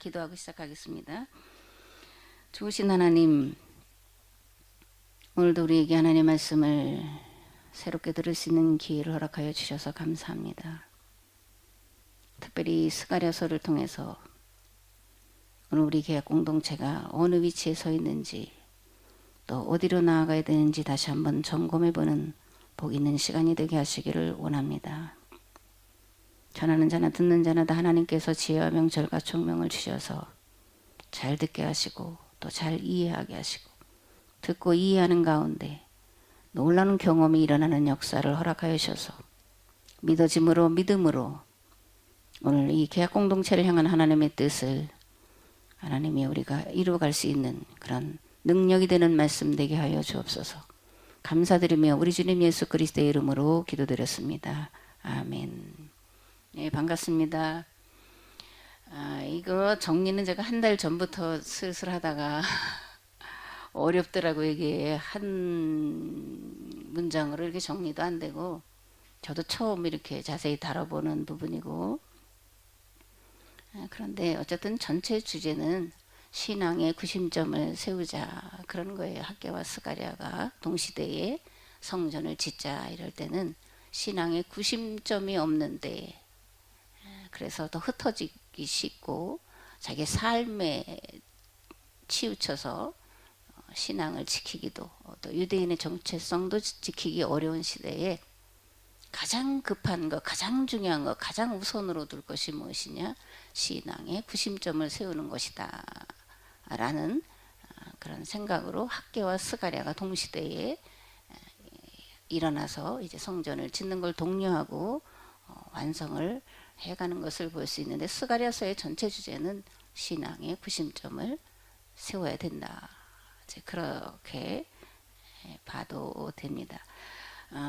기도하고 시작하겠습니다. 좋으신 하나님, 오늘도 우리에게 하나님의 말씀을 새롭게 들을 수 있는 기회를 허락하여 주셔서 감사합니다. 특별히 스가랴서를 통해서 오늘 우리 교회 공동체가 어느 위치에 서 있는지, 또 어디로 나아가야 되는지 다시 한번 점검해보는 복 있는 시간이 되게 하시기를 원합니다. 전하는 자나 듣는 자나 다 하나님께서 지혜와 명철과 총명을 주셔서 잘 듣게 하시고 또 잘 이해하게 하시고, 듣고 이해하는 가운데 놀라운 경험이 일어나는 역사를 허락하여 주셔서 믿어짐으로 믿음으로 오늘 이 계약 공동체를 향한 하나님의 뜻을 하나님이 우리가 이루어갈 수 있는 그런 능력이 되는 말씀 되게 하여 주옵소서. 감사드리며 우리 주님 예수 그리스도의 이름으로 기도드렸습니다. 아멘. 네, 반갑습니다. 이거 정리는 제가 한 달 전부터 슬슬 하다가 어렵더라고요. 이게 한 문장으로 이렇게 정리도 안 되고, 저도 처음 이렇게 자세히 다뤄보는 부분이고, 그런데 어쨌든 전체 주제는 신앙의 구심점을 세우자, 그런 거예요. 학개와 스가랴가 동시대에 성전을 짓자 이럴 때는 신앙의 구심점이 없는데, 그래서 더 흩어지기 쉽고 자기 삶에 치우쳐서 신앙을 지키기도, 또 유대인의 정체성도 지키기 어려운 시대에 가장 급한 것, 가장 중요한 것, 가장 우선으로 둘 것이 무엇이냐? 신앙의 구심점을 세우는 것이다 라는 그런 생각으로 학개와 스가랴가 동시대에 일어나서 이제 성전을 짓는 걸 독려하고 완성을 해가는 것을 볼 수 있는데, 스가랴서의 전체 주제는 신앙의 구심점을 세워야 된다, 이제 그렇게 봐도 됩니다.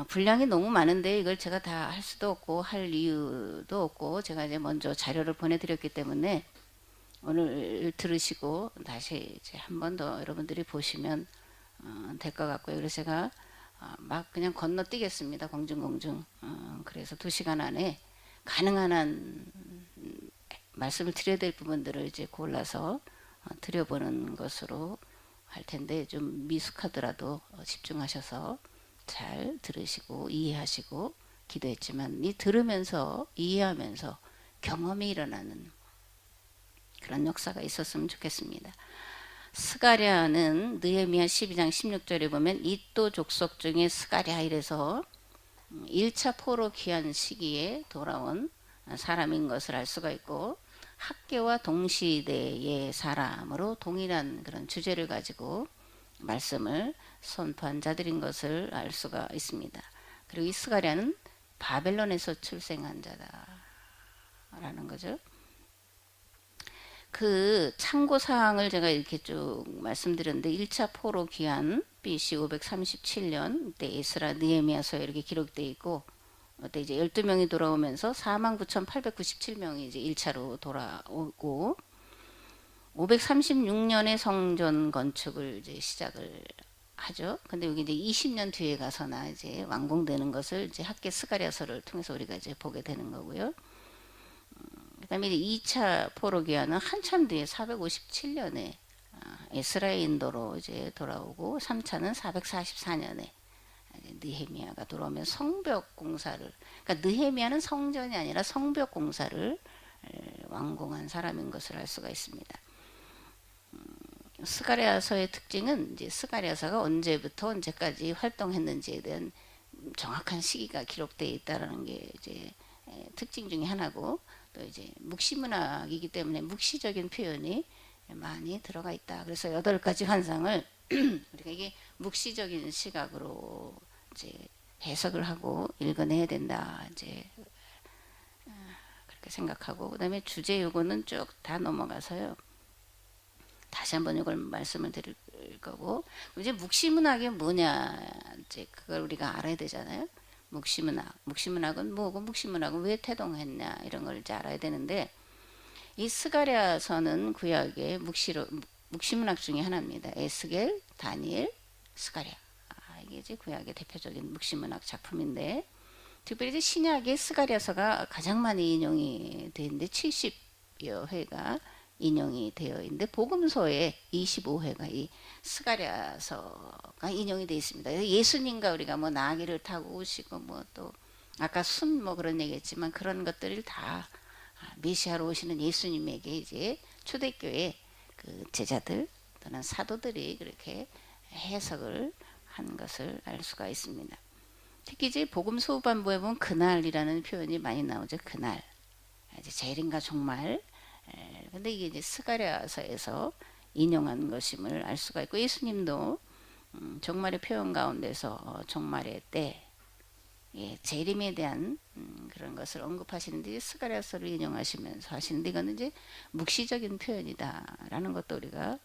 분량이 너무 많은데 이걸 제가 다 할 수도 없고 할 이유도 없고, 제가 이제 먼저 자료를 보내드렸기 때문에 오늘 들으시고 다시 이제 한 번 더 여러분들이 보시면 될 것 같고요. 그래서 제가 막 그냥 건너뛰겠습니다. 공중공중. 그래서 2시간 안에 가능한 한 말씀을 드려야 될 부분들을 이제 골라서 드려보는 것으로 할 텐데, 좀 미숙하더라도 집중하셔서 잘 들으시고 이해하시고, 기도했지만 이 들으면서 이해하면서 경험이 일어나는 그런 역사가 있었으면 좋겠습니다. 스가랴는 느헤미야 12장 16절에 보면 이또 족속 중에 스가랴 이래서 1차 포로 귀환 시기에 돌아온 사람인 것을 알 수가 있고, 학개와 동시대의 사람으로 동일한 그런 주제를 가지고 말씀을 선포한 자들인 것을 알 수가 있습니다. 그리고 이 스가랴는 바벨론에서 출생한 자다라는 거죠. 그 참고 사항을 제가 이렇게 쭉 말씀드렸는데, 1차 포로 귀환 BC 537년 때 에스라 느헤미야서에 이렇게 기록되어 있고, 그때 이제 12명이 돌아오면서 49,897명이 이제 1차로 돌아오고, 536년에 성전 건축을 이제 시작을 하죠. 근데 여기 이제 20년 뒤에 가서나 이제 완공되는 것을 이제 학개 스가랴서를 통해서 우리가 이제 보게 되는 거고요. 그다음에 이제 2차 포로 귀환은 한참 뒤에 457년에 에스라의 인도로 이제 돌아오고, 3차는 444년에 느헤미야가 돌아오면 성벽 공사를, 그러니까 느헤미야는 성전이 아니라 성벽 공사를 완공한 사람인 것을 알 수가 있습니다. 스가랴서의 특징은 이제 스가랴서가 언제부터 언제까지 활동했는지에 대한 정확한 시기가 기록되어 있다라는 게 이제 특징 중에 하나고, 또 이제 묵시문학이기 때문에 묵시적인 표현이 많이 들어가 있다. 그래서 8가지 환상을 우리가 이게 묵시적인 시각으로 이제 해석을 하고 읽어내야 된다, 이제 그렇게 생각하고, 그다음에 주제 요거는 쭉 다 넘어가서요. 다시 한번 이걸 말씀을 드릴 거고, 이제 묵시문학이 뭐냐, 이제 그걸 우리가 알아야 되잖아요. 묵시문학은 뭐고, 묵시문학은 왜 태동했냐, 이런 걸 이제 알아야 되는데, 이 스가랴서는 구약의 묵시문학 중에 하나입니다. 에스겔, 다니엘, 스가랴. 이게 이제 구약의 대표적인 묵시문학 작품인데, 특별히 이제 신약의 스가랴서가 가장 많이 인용이 되는데 70여 회가 인용이 되어 있는데 복음서에 25회가 이 스가랴서가 인용이 되어 있습니다. 예수님과 우리가 뭐 나귀를 타고 오시고 뭐 또 아까 순 뭐 그런 얘기했지만 그런 것들을 다 메시아로 오시는 예수님에게 이제 초대교회 그 제자들 또는 사도들이 그렇게 해석을 한 것을 알 수가 있습니다. 특히 이제 복음서 후반부에 보면 그날이라는 표현이 많이 나오죠. 그날. 이제 재림과 종말. 근데 이게 이제 스가랴서에서 인용한 것임을 알 수가 있고 예수님도 종말의 표현 가운데서 종말의 때 재림에 대한 그런 것을 언급하시는데 스가랴서를 인용하시면서 하시는데 이거는 이제 묵시적인 표현이다라는 것도 우리가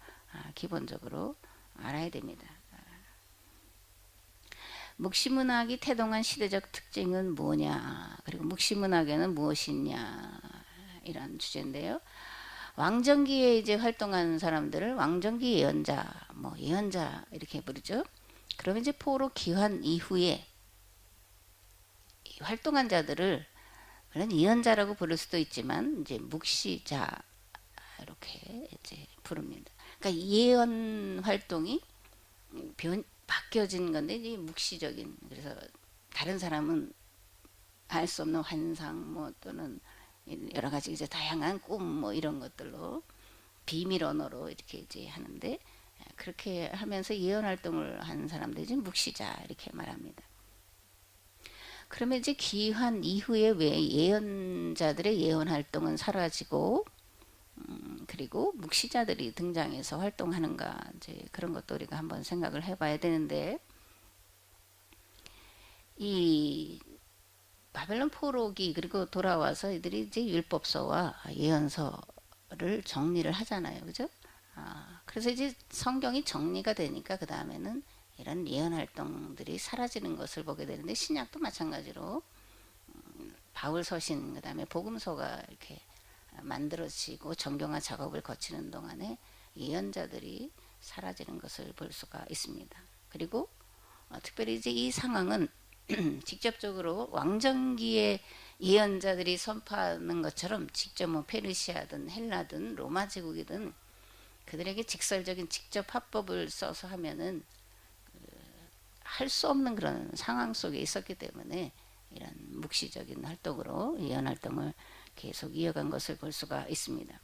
기본적으로 알아야 됩니다. 묵시문학이 태동한 시대적 특징은 뭐냐, 그리고 묵시문학에는 무엇이냐 이런 주제인데요. 왕정기에 이제 활동한 사람들을 왕정기 예언자, 뭐 예언자 이렇게 부르죠. 그러면 이제 포로 귀환 이후에 활동한 자들을 물론 예언자라고 부를 수도 있지만 이제 묵시자 이렇게 이제 부릅니다. 그러니까 예언 활동이 바뀌어진 건데 이제 묵시적인, 그래서 다른 사람은 알 수 없는 환상 뭐 또는 여러 가지 이제 다양한 꿈 뭐 이런 것들로 비밀 언어로 이렇게 이제 하는데 그렇게 하면서 예언 활동을 하는 사람들이 이제 묵시자 이렇게 말합니다. 그러면 이제 귀환 이후에 왜 예언자들의 예언 활동은 사라지고 그리고 묵시자들이 등장해서 활동하는가, 이제 그런 것도 우리가 한번 생각을 해봐야 되는데, 이 바벨론 포로기 그리고 돌아와서 이들이 이제 율법서와 예언서를 정리를 하잖아요, 그죠? 그래서 이제 성경이 정리가 되니까 그 다음에는 이런 예언 활동들이 사라지는 것을 보게 되는데 신약도 마찬가지로 바울 서신 그 다음에 복음서가 이렇게 만들어지고 정경화 작업을 거치는 동안에 예언자들이 사라지는 것을 볼 수가 있습니다. 그리고 특별히 이제 이 상황은 직접적으로 왕정기의 예언자들이 선포하는 것처럼 직접 뭐 페르시아든 헬라든 로마 제국이든 그들에게 직설적인 직접 화법을 써서 하면은 할 수 없는 그런 상황 속에 있었기 때문에 이런 묵시적인 활동으로 예언 활동을 계속 이어간 것을 볼 수가 있습니다.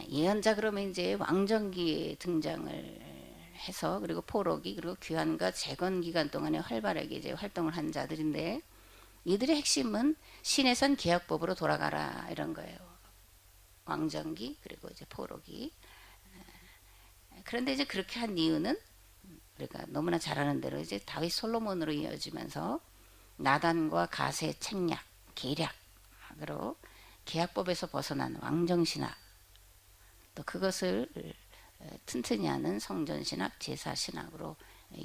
예언자 그러면 이제 왕정기에 등장을 해서 그리고 포로기 그리고 귀환과 재건 기간 동안에 활발하게 이제 활동을 한 자들인데 이들의 핵심은 신해선 계약법으로 돌아가라 이런 거예요. 왕정기 그리고 이제 포로기. 그런데 이제 그렇게 한 이유는 우리가 너무나 잘 아는 대로 이제 다윗 솔로몬으로 이어지면서 나단과 가세 책략 계략으로 계약법에서 벗어난 왕정신학 또 그것을 튼튼히 하는 성전신학 제사신학으로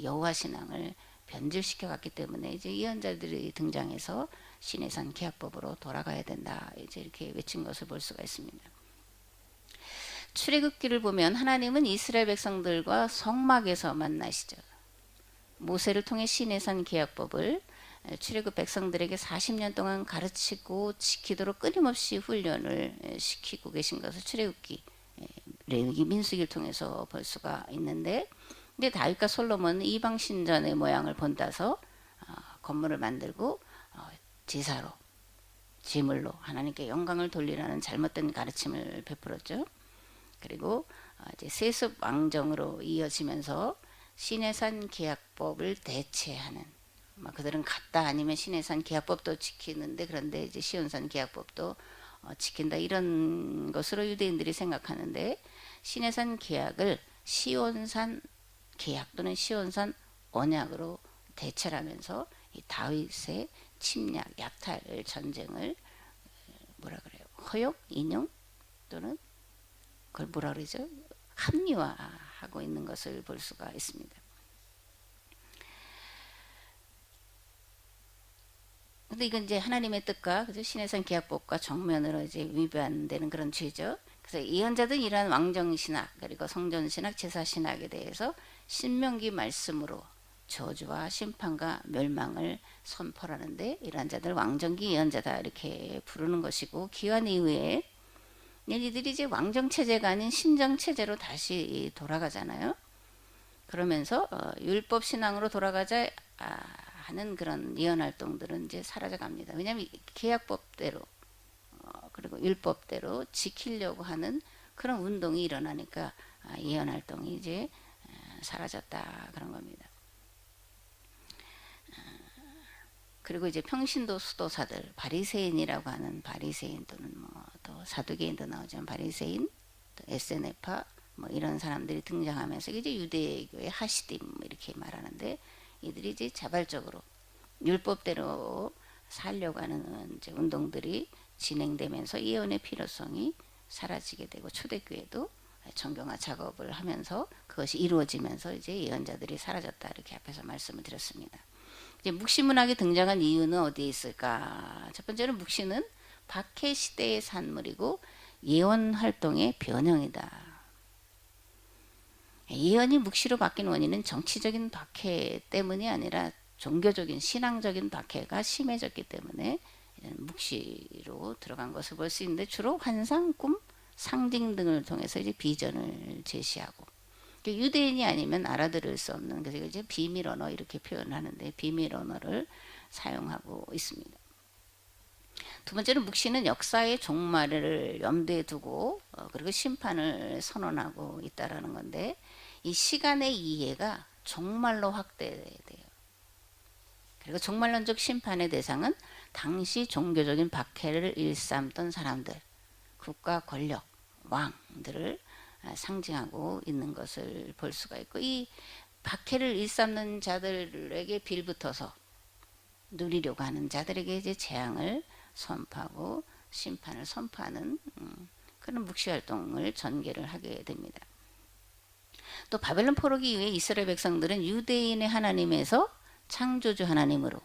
여호와신앙을 변질시켜 갔기 때문에 이제 예언자들이 등장해서 신해산 계약법으로 돌아가야 된다 이제 이렇게 외친 것을 볼 수가 있습니다. 출애굽기를 보면 하나님은 이스라엘 백성들과 성막에서 만나시죠. 모세를 통해 시내산 계약법을 출애굽 백성들에게 40년 동안 가르치고 지키도록 끊임없이 훈련을 시키고 계신 것을 출애굽기, 레위기, 민수기를 통해서 볼 수가 있는데, 근데 다윗과 솔로몬은 이방 신전의 모양을 본따서 건물을 만들고 제사로 제물로 하나님께 영광을 돌리라는 잘못된 가르침을 베풀었죠. 그리고 이제 세습 왕정으로 이어지면서 시내산 계약법을 대체하는 그들은 같다 아니면 시내산 계약법도 지키는데 그런데 이제 시온산 계약법도 지킨다 이런 것으로 유대인들이 생각하는데 시내산 계약을 시온산 계약 또는 시온산 언약으로 대체하면서 이 다윗의 침략 약탈 전쟁을 뭐라 그래요? 허용 인용 또는 그걸 뭐라 그러죠? 합리화하고 있는 것을 볼 수가 있습니다. 근데 이건 이제 하나님의 뜻과 그죠? 신해산 계약법과 정면으로 이제 위반되는 그런 죄죠. 그래서 예언자들은 이러한 왕정신학 그리고 성전신학 제사신학에 대해서 신명기 말씀으로 저주와 심판과 멸망을 선포하는데 이러한 자들 왕정기 예언자다 이렇게 부르는 것이고 기환 이후에 이들이 이제 왕정 체제가 아닌 신정 체제로 다시 돌아가잖아요. 그러면서 율법 신앙으로 돌아가자 하는 그런 예언 활동들은 이제 사라져 갑니다. 왜냐하면 계약법대로 그리고 율법대로 지키려고 하는 그런 운동이 일어나니까 예언 활동이 이제 사라졌다 그런 겁니다. 그리고 이제 평신도 수도사들 바리새인이라고 하는 바리새인 또는 뭐 또 사두개인도 나오지만 바리새인, 또 에세네파 뭐 이런 사람들이 등장하면서 이제 유대교의 하시딤 이렇게 말하는데 이들이 이제 자발적으로 율법대로 살려고 하는 이제 운동들이 진행되면서 예언의 필요성이 사라지게 되고 초대교회도 정경화 작업을 하면서 그것이 이루어지면서 이제 예언자들이 사라졌다 이렇게 앞에서 말씀을 드렸습니다. 이제 묵시문학이 등장한 이유는 어디에 있을까? 첫 번째는 묵시는 박해 시대의 산물이고 예언 활동의 변형이다. 예언이 묵시로 바뀐 원인은 정치적인 박해 때문이 아니라 종교적인 신앙적인 박해가 심해졌기 때문에 묵시로 들어간 것을 볼 수 있는데 주로 환상, 꿈, 상징 등을 통해서 이제 비전을 제시하고 유대인이 아니면 알아들을 수 없는 그래서 이제 비밀 언어 이렇게 표현하는데 비밀 언어를 사용하고 있습니다. 두 번째는 묵시는 역사의 종말을 염두에 두고 그리고 심판을 선언하고 있다라는 건데 이 시간의 이해가 종말로 확대돼요. 그리고 종말론적 심판의 대상은 당시 종교적인 박해를 일삼던 사람들, 국가 권력, 왕들을 상징하고 있는 것을 볼 수가 있고 이 박해를 일삼는 자들에게 빌붙어서 누리려고 하는 자들에게 이제 재앙을 선포하고 심판을 선포하는 그런 묵시 활동을 전개를 하게 됩니다. 또 바벨론 포로기 이후에 이스라엘 백성들은 유대인의 하나님에서 창조주 하나님으로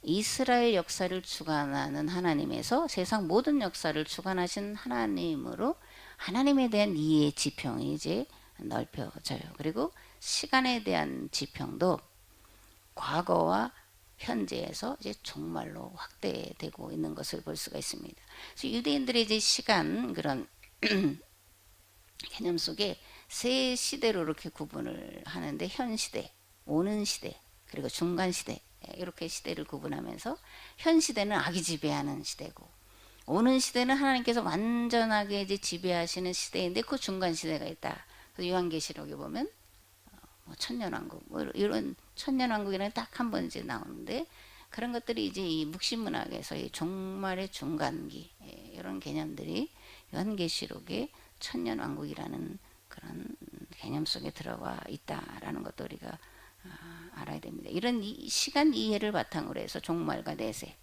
이스라엘 역사를 주관하는 하나님에서 세상 모든 역사를 주관하신 하나님으로 하나님에 대한 이해의 지평이 이제 넓혀져요. 그리고 시간에 대한 지평도 과거와 현재에서 이제 종말로 확대되고 있는 것을 볼 수가 있습니다. 그래서 유대인들의 이제 시간 그런 개념 속에 세 시대로 이렇게 구분을 하는데 현 시대, 오는 시대, 그리고 중간 시대 이렇게 시대를 구분하면서 현 시대는 악이 지배하는 시대고 오는 시대는 하나님께서 완전하게 이제 지배하시는 시대인데 그 중간 시대가 있다. 그래서 요한계시록에 보면 뭐 천년왕국 뭐 이런 천년왕국이라는 딱 한 번 이제 나오는데 그런 것들이 이제 이 묵시문학에서 이 종말의 중간기 이런 개념들이 요한계시록에 천년왕국이라는 그런 개념 속에 들어가 있다라는 것도 우리가 알아야 됩니다. 이런 시간 이해를 바탕으로 해서 종말과 내세,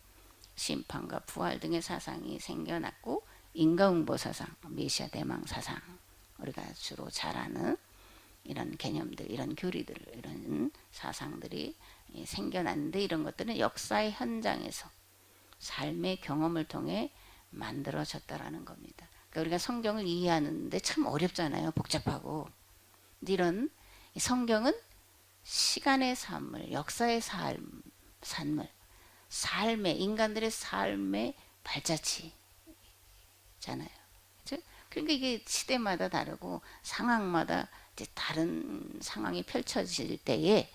심판과 부활 등의 사상이 생겨났고 인과응보 사상, 메시아 대망 사상 우리가 주로 잘 아는 이런 개념들, 이런 교리들, 이런 사상들이 생겨났는데 이런 것들은 역사의 현장에서 삶의 경험을 통해 만들어졌다라는 겁니다. 그러니까 우리가 성경을 이해하는데 참 어렵잖아요. 복잡하고. 이런 성경은 시간의 산물, 역사의 산물, 삶의 인간들의 삶의 발자취잖아요. 그렇죠? 그러니까 이게 시대마다 다르고 상황마다 이제 다른 상황이 펼쳐질 때에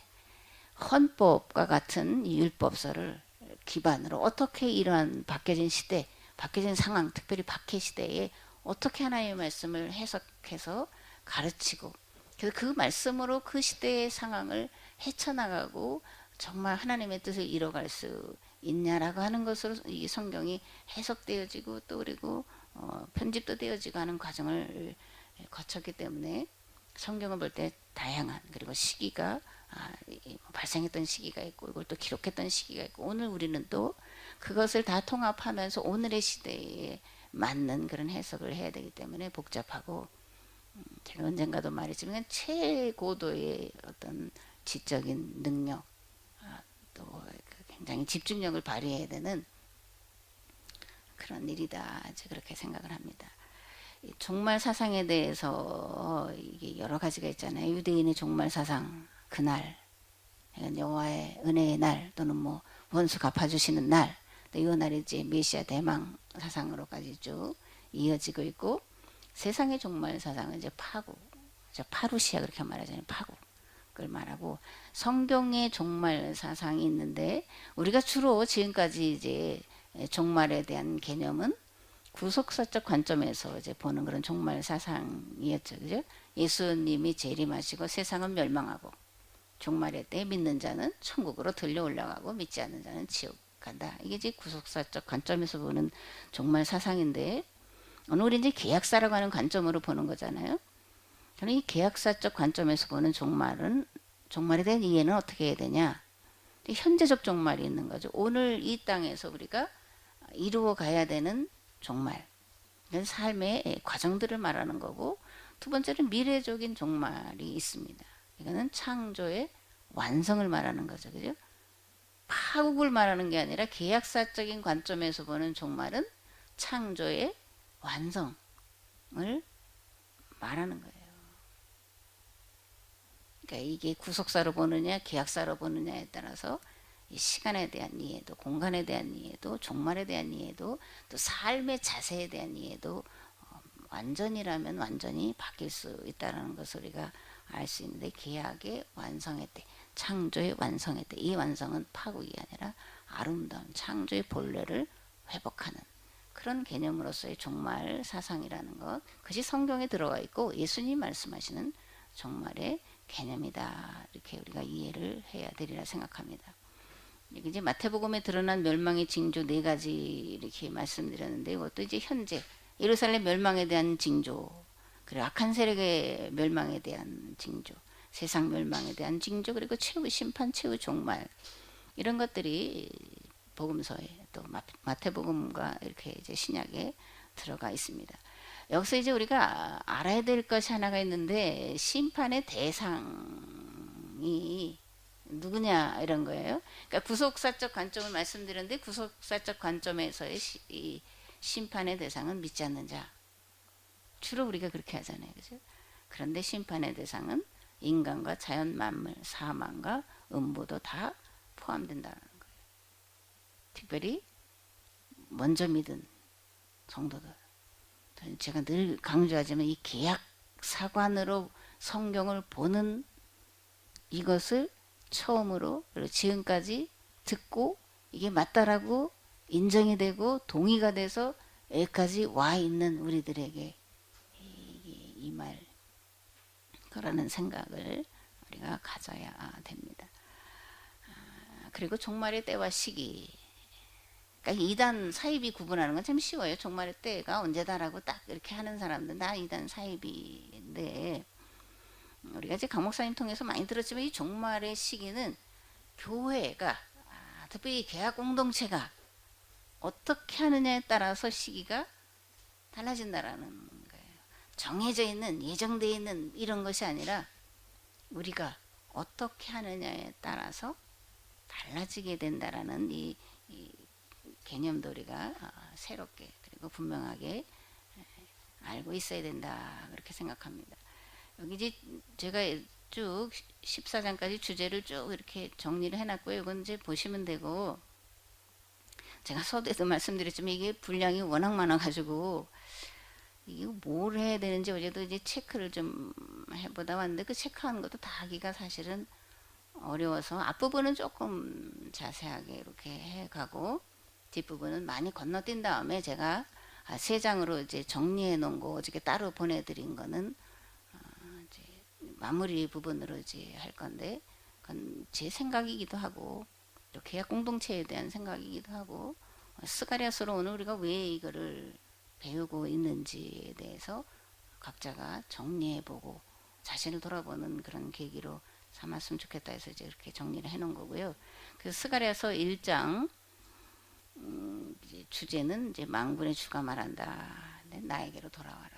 헌법과 같은 율법서를 기반으로 어떻게 이러한 바뀌어진 시대, 바뀌어진 상황, 특별히 박해 시대에 어떻게 하나님의 말씀을 해석해서 가르치고 그래서 그 말씀으로 그 시대의 상황을 헤쳐나가고 정말 하나님의 뜻을 이뤄갈 수 있냐라고 하는 것으로 이 성경이 해석되어지고 또 그리고 편집도 되어지고 하는 과정을 거쳤기 때문에 성경을 볼 때 다양한 그리고 시기가 발생했던 시기가 있고 이걸 또 기록했던 시기가 있고 오늘 우리는 또 그것을 다 통합하면서 오늘의 시대에 맞는 그런 해석을 해야 되기 때문에 복잡하고 제가 언젠가도 말했지만 최고도의 어떤 지적인 능력 또 굉장히 집중력을 발휘해야 되는 그런 일이다 그렇게 생각을 합니다. 종말 사상에 대해서 이게 여러 가지가 있잖아요. 유대인의 종말 사상 그날 여호와의 은혜의 날 또는 뭐 원수 갚아주시는 날 또 이 날이 이제 메시아 대망 사상으로까지 쭉 이어지고 있고 세상의 종말 사상은 이제 파국, 파루시아 그렇게 말하잖아요. 파국을 말하고 성경의 종말 사상이 있는데 우리가 주로 지금까지 이제 종말에 대한 개념은 구속사적 관점에서 이제 보는 그런 종말 사상이었죠. 그죠? 예수님이 재림하시고 세상은 멸망하고 종말의 때 믿는 자는 천국으로 들려 올라가고 믿지 않는 자는 지옥 간다. 이게 이제 구속사적 관점에서 보는 종말 사상인데 오늘 우리 이제 계약사라고 하는 관점으로 보는 거잖아요. 저는 이 계약사적 관점에서 보는 종말에 대한 이해는 어떻게 해야 되냐? 현재적 종말이 있는 거죠. 오늘 이 땅에서 우리가 이루어 가야 되는 종말. 이건 삶의 과정들을 말하는 거고 두 번째는 미래적인 종말이 있습니다. 이거는 창조의 완성을 말하는 거죠. 그죠? 파국을 말하는 게 아니라 계약사적인 관점에서 보는 종말은 창조의 완성을 말하는 거예요. 그러니까 이게 구속사로 보느냐 계약사로 보느냐에 따라서 이 시간에 대한 이해도, 공간에 대한 이해도, 종말에 대한 이해도, 또 삶의 자세에 대한 이해도 완전이라면 완전히 바뀔 수 있다는 것을 우리가 알 수 있는데 계약의 완성의 때, 창조의 완성의 때, 이 완성은 파국이 아니라 아름다운 창조의 본래를 회복하는 그런 개념으로서의 종말 사상이라는 것, 그것이 성경에 들어가 있고 예수님 말씀하시는 종말의 개념이다. 이렇게 우리가 이해를 해야 되리라 생각합니다. 이제 마태복음에 드러난 멸망의 징조 네 가지 이렇게 말씀드렸는데 이것도 이제 현재 예루살렘 멸망에 대한 징조, 그리고 악한 세력의 멸망에 대한 징조, 세상 멸망에 대한 징조, 그리고 최후 심판, 최후 종말 이런 것들이 복음서에 또 마태복음과 이렇게 이제 신약에 들어가 있습니다. 여기서 이제 우리가 알아야 될 것이 하나가 있는데 심판의 대상이 누구냐 이런 거예요. 그러니까 구속사적 관점을 말씀드렸는데 구속사적 관점에서의 이 심판의 대상은 믿지 않는 자. 주로 우리가 그렇게 하잖아요. 그죠? 그런데 심판의 대상은 인간과 자연 만물, 사망과 음부도 다 포함된다는 거예요. 특별히 먼저 믿은 성도들. 제가 늘 강조하지만 이 계약 사관으로 성경을 보는 이것을 처음으로 그리고 지금까지 듣고 이게 맞다라고 인정이 되고 동의가 돼서 여기까지 와 있는 우리들에게 이 거라는 생각을 우리가 가져야 됩니다. 그리고 종말의 때와 시기, 그러니까 이단 사입이 구분하는 건 참 쉬워요. 종말의 때가 언제다라고 딱 이렇게 하는 사람들 나 이단 사입인데 우리가 이제 강 목사님 통해서 많이 들었지만 이 종말의 시기는 교회가 특히 계약 공동체가 어떻게 하느냐에 따라서 시기가 달라진다라는 거예요. 정해져 있는 예정되어 있는 이런 것이 아니라 우리가 어떻게 하느냐에 따라서 달라지게 된다라는 이 개념도 우리가 새롭게 그리고 분명하게 알고 있어야 된다 그렇게 생각합니다. 여기 이제 제가 쭉 14장까지 주제를 쭉 이렇게 정리를 해놨고요. 이건 이제 보시면 되고 제가 서두에도 말씀드렸지만 이게 분량이 워낙 많아가지고 이게 뭘 해야 되는지 어제도 이제 체크를 좀 해보다 왔는데 그 체크하는 것도 다 하기가 사실은 어려워서 앞부분은 조금 자세하게 이렇게 해가고 뒷부분은 많이 건너뛴 다음에 제가 세 장으로 이제 정리해 놓은 거 어저께 따로 보내드린 거는 이제 마무리 부분으로 이제 할 건데 그건 제 생각이기도 하고 또 계약 공동체에 대한 생각이기도 하고 스가랴서로 오늘 우리가 왜 이거를 배우고 있는지에 대해서 각자가 정리해보고 자신을 돌아보는 그런 계기로 삼았으면 좋겠다 해서 이제 이렇게 정리를 해놓은 거고요. 그래서 스가랴서 1장 이제 주제는 이제 망군의 주가 말한다. 나에게로 돌아와라.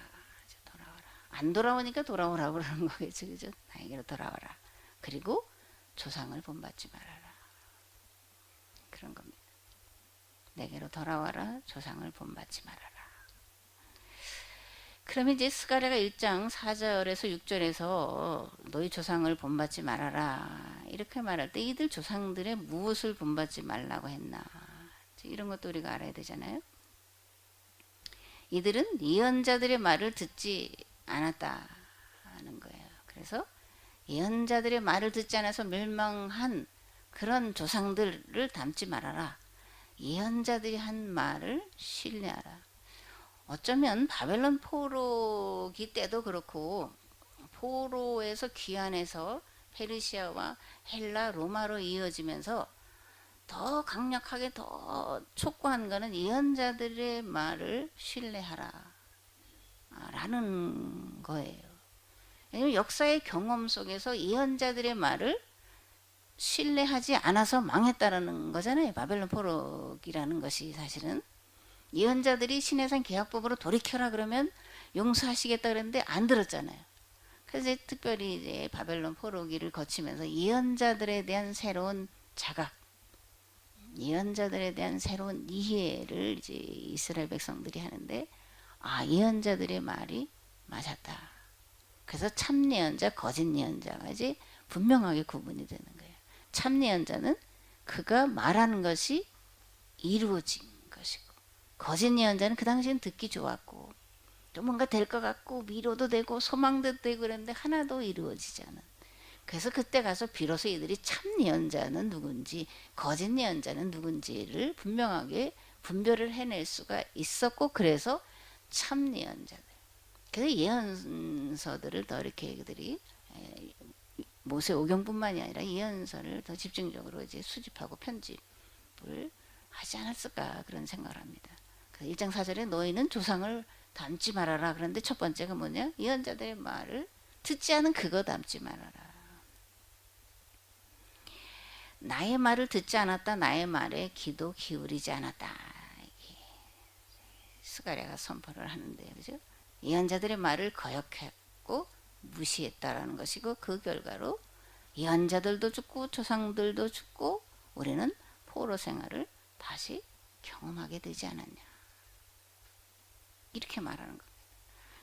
이제 돌아와라. 안 돌아오니까 돌아오라고 그러는 거겠죠, 그죠? 나에게로 돌아와라. 그리고 조상을 본받지 말아라. 그런 겁니다. 내게로 돌아와라. 조상을 본받지 말아라. 그러면 이제 스가랴가 1장 4절에서 6절에서 너희 조상을 본받지 말아라 이렇게 말할 때 이들 조상들의 무엇을 본받지 말라고 했나 이런 것도 우리가 알아야 되잖아요. 이들은 예언자들의 말을 듣지 않았다 하는 거예요. 그래서 예언자들의 말을 듣지 않아서 멸망한 그런 조상들을 닮지 말아라. 예언자들이 한 말을 신뢰하라. 어쩌면 바벨론 포로기 때도 그렇고 포로에서 귀환해서 페르시아와 헬라, 로마로 이어지면서 더 강력하게 더 촉구한 것은 예언자들의 말을 신뢰하라 라는 거예요. 왜냐면 역사의 경험 속에서 예언자들의 말을 신뢰하지 않아서 망했다라는 거잖아요. 바벨론 포로기라는 것이 사실은 예언자들이 시내산 계약법으로 돌이켜라 그러면 용서하시겠다 그랬는데 안 들었잖아요. 그래서 특별히 이제 바벨론 포로기를 거치면서 예언자들에 대한 새로운 자각, 예언자들에 대한 새로운 이해를 이제 이스라엘 백성들이 하는데, 아, 예언자들의 말이 맞았다. 그래서 참 예언자, 거짓 예언자가 이제 분명하게 구분이 되는 거예요. 참 예언자는 그가 말하는 것이 이루어진 것이고, 거짓 예언자는 그 당시엔 듣기 좋았고 또 뭔가 될 것 같고 위로도 되고 소망도 되고 그랬는데 하나도 이루어지지 않은. 그래서 그때 가서 비로소 이들이 참 예언자는 누군지 거짓 예언자는 누군지를 분명하게 분별을 해낼 수가 있었고, 그래서 참 예언자들, 그래서 예언서들을 더 이렇게 그들이 모세오경뿐만이 아니라 예언서를 더 집중적으로 이제 수집하고 편집을 하지 않았을까 그런 생각을 합니다. 1장 4절에 너희는 조상을 닮지 말아라. 그런데 첫 번째가 뭐냐? 예언자들의 말을 듣지 않은 그거 닮지 말아라. 나의 말을 듣지 않았다. 나의 말에 귀도 기울이지 않았다. 스가랴가 선포를 하는데, 그죠? 예언자들의 말을 거역했고 무시했다라는 것이고, 그 결과로 예언자들도 죽고 조상들도 죽고 우리는 포로 생활을 다시 경험하게 되지 않았냐. 이렇게 말하는 겁니다.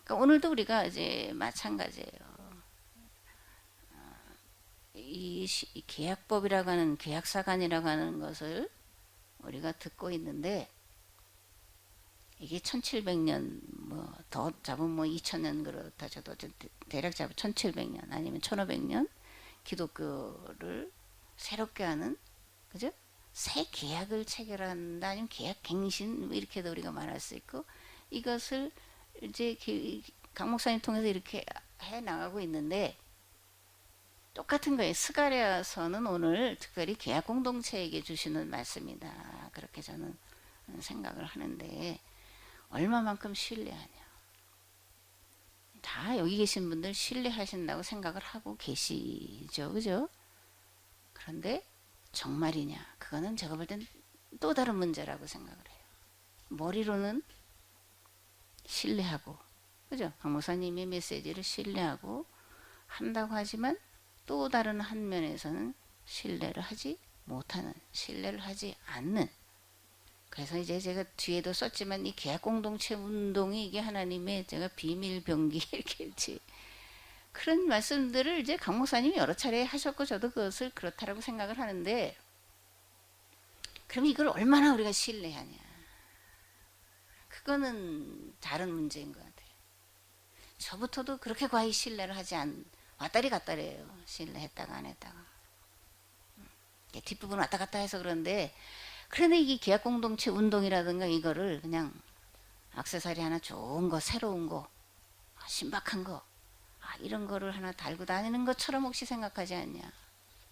그러니까 오늘도 우리가 이제 마찬가지예요. 이 계약법이라고 하는 계약사관이라고 하는 것을 우리가 듣고 있는데, 이게 1700년 뭐 더 잡으면 뭐 2000년 그렇다 쳐도 대략 잡으면 1700년 아니면 1500년 기독교를 새롭게 하는, 그죠? 새 계약을 체결한다 아니면 계약 갱신 이렇게도 우리가 말할 수 있고, 이것을 이제 강 목사님 통해서 이렇게 해 나가고 있는데 똑같은 거예요. 스가랴서는 오늘 특별히 계약 공동체에게 주시는 말씀이다. 그렇게 저는 생각을 하는데, 얼마만큼 신뢰하냐. 다 여기 계신 분들 신뢰하신다고 생각을 하고 계시죠. 그죠? 그런데 정말이냐. 그거는 제가 볼 땐 또 다른 문제라고 생각을 해요. 머리로는 신뢰하고, 그죠? 강 목사님의 메시지를 신뢰하고 한다고 하지만 또 다른 한 면에서는 신뢰를 하지 못하는, 신뢰를 하지 않는. 그래서 이제 제가 뒤에도 썼지만 이 계약 공동체 운동이 이게 하나님의 제가 비밀 병기 이렇게 그런 말씀들을 이제 강 목사님이 여러 차례 하셨고 저도 그것을 그렇다라고 생각을 하는데, 그럼 이걸 얼마나 우리가 신뢰하냐. 그거는 다른 문제인 것 같아요. 저부터도 그렇게 과히 신뢰를 하지 왔다리 갔다리예요. 신뢰했다가 안 했다가. 뒷부분 왔다 갔다 해서 그런데, 그런데 이게 계약공동체 운동이라든가 이거를 그냥 액세서리 하나 좋은 거, 새로운 거, 신박한 거, 이런 거를 하나 달고 다니는 것처럼 혹시 생각하지 않냐.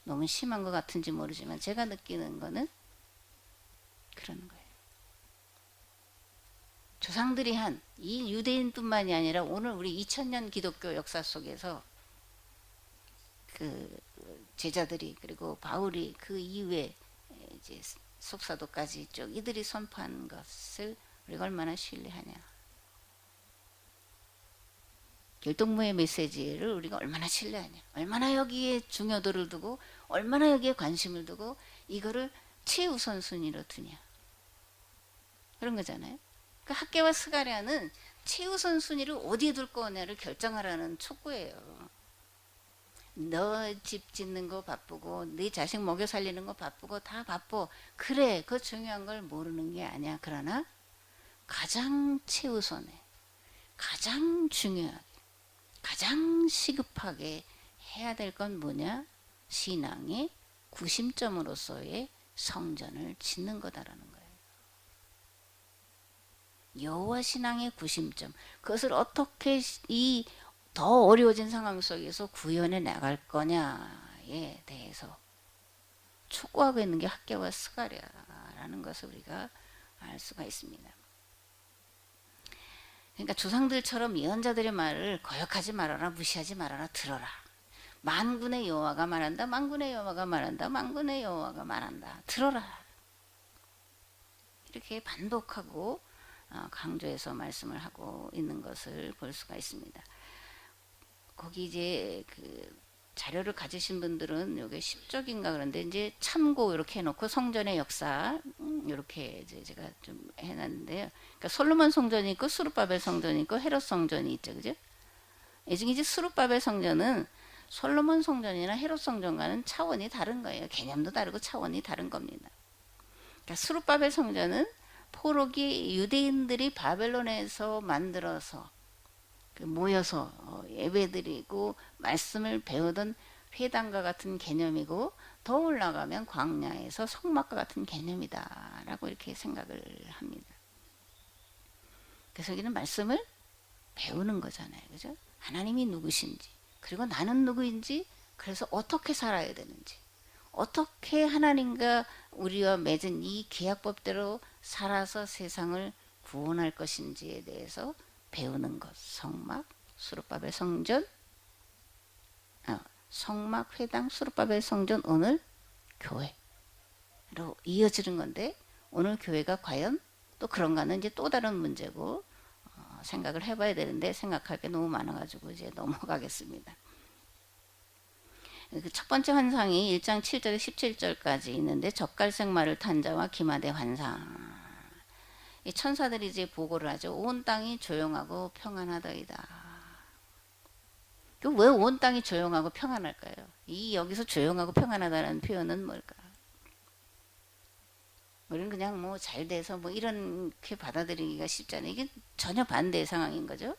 너무 심한 것 같은지 모르지만 제가 느끼는 거는 그런 거예요. 조상들이 한 이 유대인뿐만이 아니라 오늘 우리 2000년 기독교 역사 속에서 그 제자들이, 그리고 바울이 그 이후에 이제 속사도까지 쭉 이들이 선포한 것을 우리가 얼마나 신뢰하냐. 결동무의 메시지를 우리가 얼마나 신뢰하냐. 얼마나 여기에 중요도를 두고 얼마나 여기에 관심을 두고 이거를 최우선순위로 두냐. 그런 거잖아요. 그 학계와 스가랴는 최우선 순위를 어디에 둘 거냐를 결정하라는 촉구예요. 너 집 짓는 거 바쁘고 네 자식 먹여 살리는 거 바쁘고 다 바빠. 그래, 그 중요한 걸 모르는 게 아니야. 그러나 가장 최우선에, 가장 중요하게, 가장 시급하게 해야 될 건 뭐냐? 신앙의 구심점으로서의 성전을 짓는 거다라는 거예요. 여호와 신앙의 구심점. 그것을 어떻게 이 더 어려워진 상황 속에서 구현해 나갈 거냐에 대해서 촉구하고 있는 게 학개와 스가랴라는 것을 우리가 알 수가 있습니다. 그러니까 조상들처럼 예언자들의 말을 거역하지 말아라, 무시하지 말아라, 들어라. 만군의 여호와가 말한다, 만군의 여호와가 말한다, 만군의 여호와가 말한다, 들어라. 이렇게 반복하고 강조해서 말씀을 하고 있는 것을 볼 수가 있습니다. 거기 이제 그 자료를 가지신 분들은 이게 10쪽인가 그런데 이제 참고 이렇게 해놓고 성전의 역사 이렇게 이제 제가 좀 해놨는데요. 그러니까 솔로몬 성전이 있고 스룹바벨 성전이 있고 헤롯 성전이 있죠, 그죠? 이 중에 이제 스룹바벨 성전은 솔로몬 성전이나 헤롯 성전과는 차원이 다른 거예요. 개념도 다르고 차원이 다른 겁니다. 그러니까 스룹바벨 성전은 포로기 유대인들이 바벨론에서 만들어서 모여서 예배드리고 말씀을 배우던 회당과 같은 개념이고, 더 올라가면 광야에서 성막과 같은 개념이다 라고 이렇게 생각을 합니다. 그래서 여기는 말씀을 배우는 거잖아요, 그죠? 하나님이 누구신지, 그리고 나는 누구인지, 그래서 어떻게 살아야 되는지, 어떻게 하나님과 우리와 맺은 이 계약법대로 살아서 세상을 구원할 것인지에 대해서 배우는 것. 성막, 스룹바벨 성전, 성막, 회당, 스룹바벨 성전, 오늘 교회로 이어지는 건데, 오늘 교회가 과연 또 그런가는 이제 또 다른 문제고 생각을 해봐야 되는데 생각할 게 너무 많아가지고 이제 넘어가겠습니다. 첫 번째 환상이 1장 7절에 17절까지 있는데, 젓갈색 말을 탄 자와 기마대 환상. 이 천사들이 이제 보고를 하죠. 온 땅이 조용하고 평안하더이다. 왜 온 땅이 조용하고 평안할까요? 이 여기서 조용하고 평안하다는 표현은 뭘까? 우리는 그냥 뭐 잘 돼서 뭐 이렇게 받아들이기가 쉽잖아요. 이게 전혀 반대의 상황인 거죠.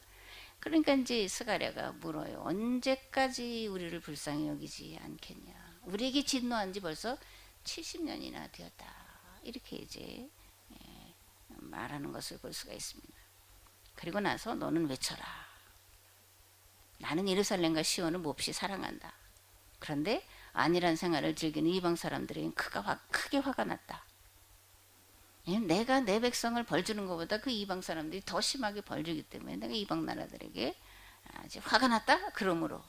그러니까 이제 스가랴가 물어요. 언제까지 우리를 불쌍히 여기지 않겠냐. 우리에게 진노한 지 벌써 70년이나 되었다. 이렇게 이제 말하는 것을 볼 수가 있습니다. 그리고 나서 너는 외쳐라. 나는 예루살렘과 시온을 몹시 사랑한다. 그런데 안일한 생활을 즐기는 이방 사람들에겐 크게 화가 났다. 내가 내 백성을 벌주는 것보다 그 이방 사람들이 더 심하게 벌주기 때문에 내가 이방 나라들에게 이제 화가 났다. 그러므로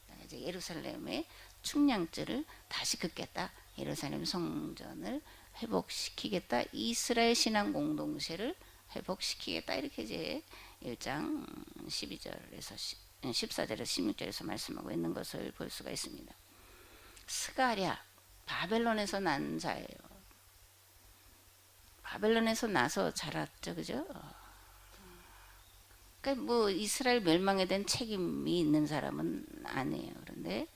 내가 이제 예루살렘의 충량죄를 다시 긋겠다. 예루살렘 성전을 회복시키겠다. 이스라엘 신앙 공동체를 회복시키겠다. 이렇게 이제 1장 12절에서 14절에서 16절에서 말씀하고 있는 것을 볼 수가 있습니다. 스가랴, 바벨론에서 난 자예요. 바벨론에서 나서 자랐죠, 그죠? 그러니까 뭐 이스라엘 멸망에 대한 책임이 있는 사람은 아니에요. 그런데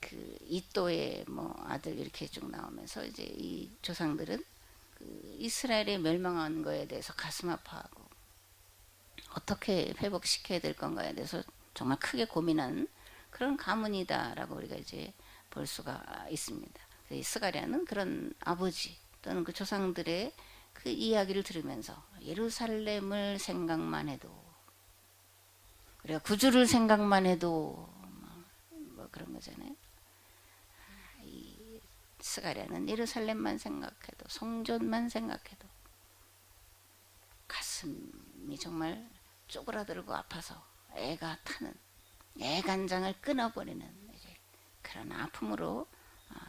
그 이또의 뭐 아들 이렇게 쭉 나오면서 이제 이 조상들은 그 이스라엘의 멸망한 거에 대해서 가슴 아파하고 어떻게 회복시켜야 될 건가에 대해서 정말 크게 고민한 그런 가문이다라고 우리가 이제 볼 수가 있습니다. 이 스가랴는 그런 아버지 또는 그 조상들의 그 이야기를 들으면서 예루살렘을 생각만 해도, 우리가 구주를 생각만 해도 뭐 그런 거잖아요. 이 스가랴는 예루살렘만 생각해도, 성전만 생각해도 가슴이 정말 쪼그라들고 아파서 애가 타는, 애간장을 끊어버리는 그런 아픔으로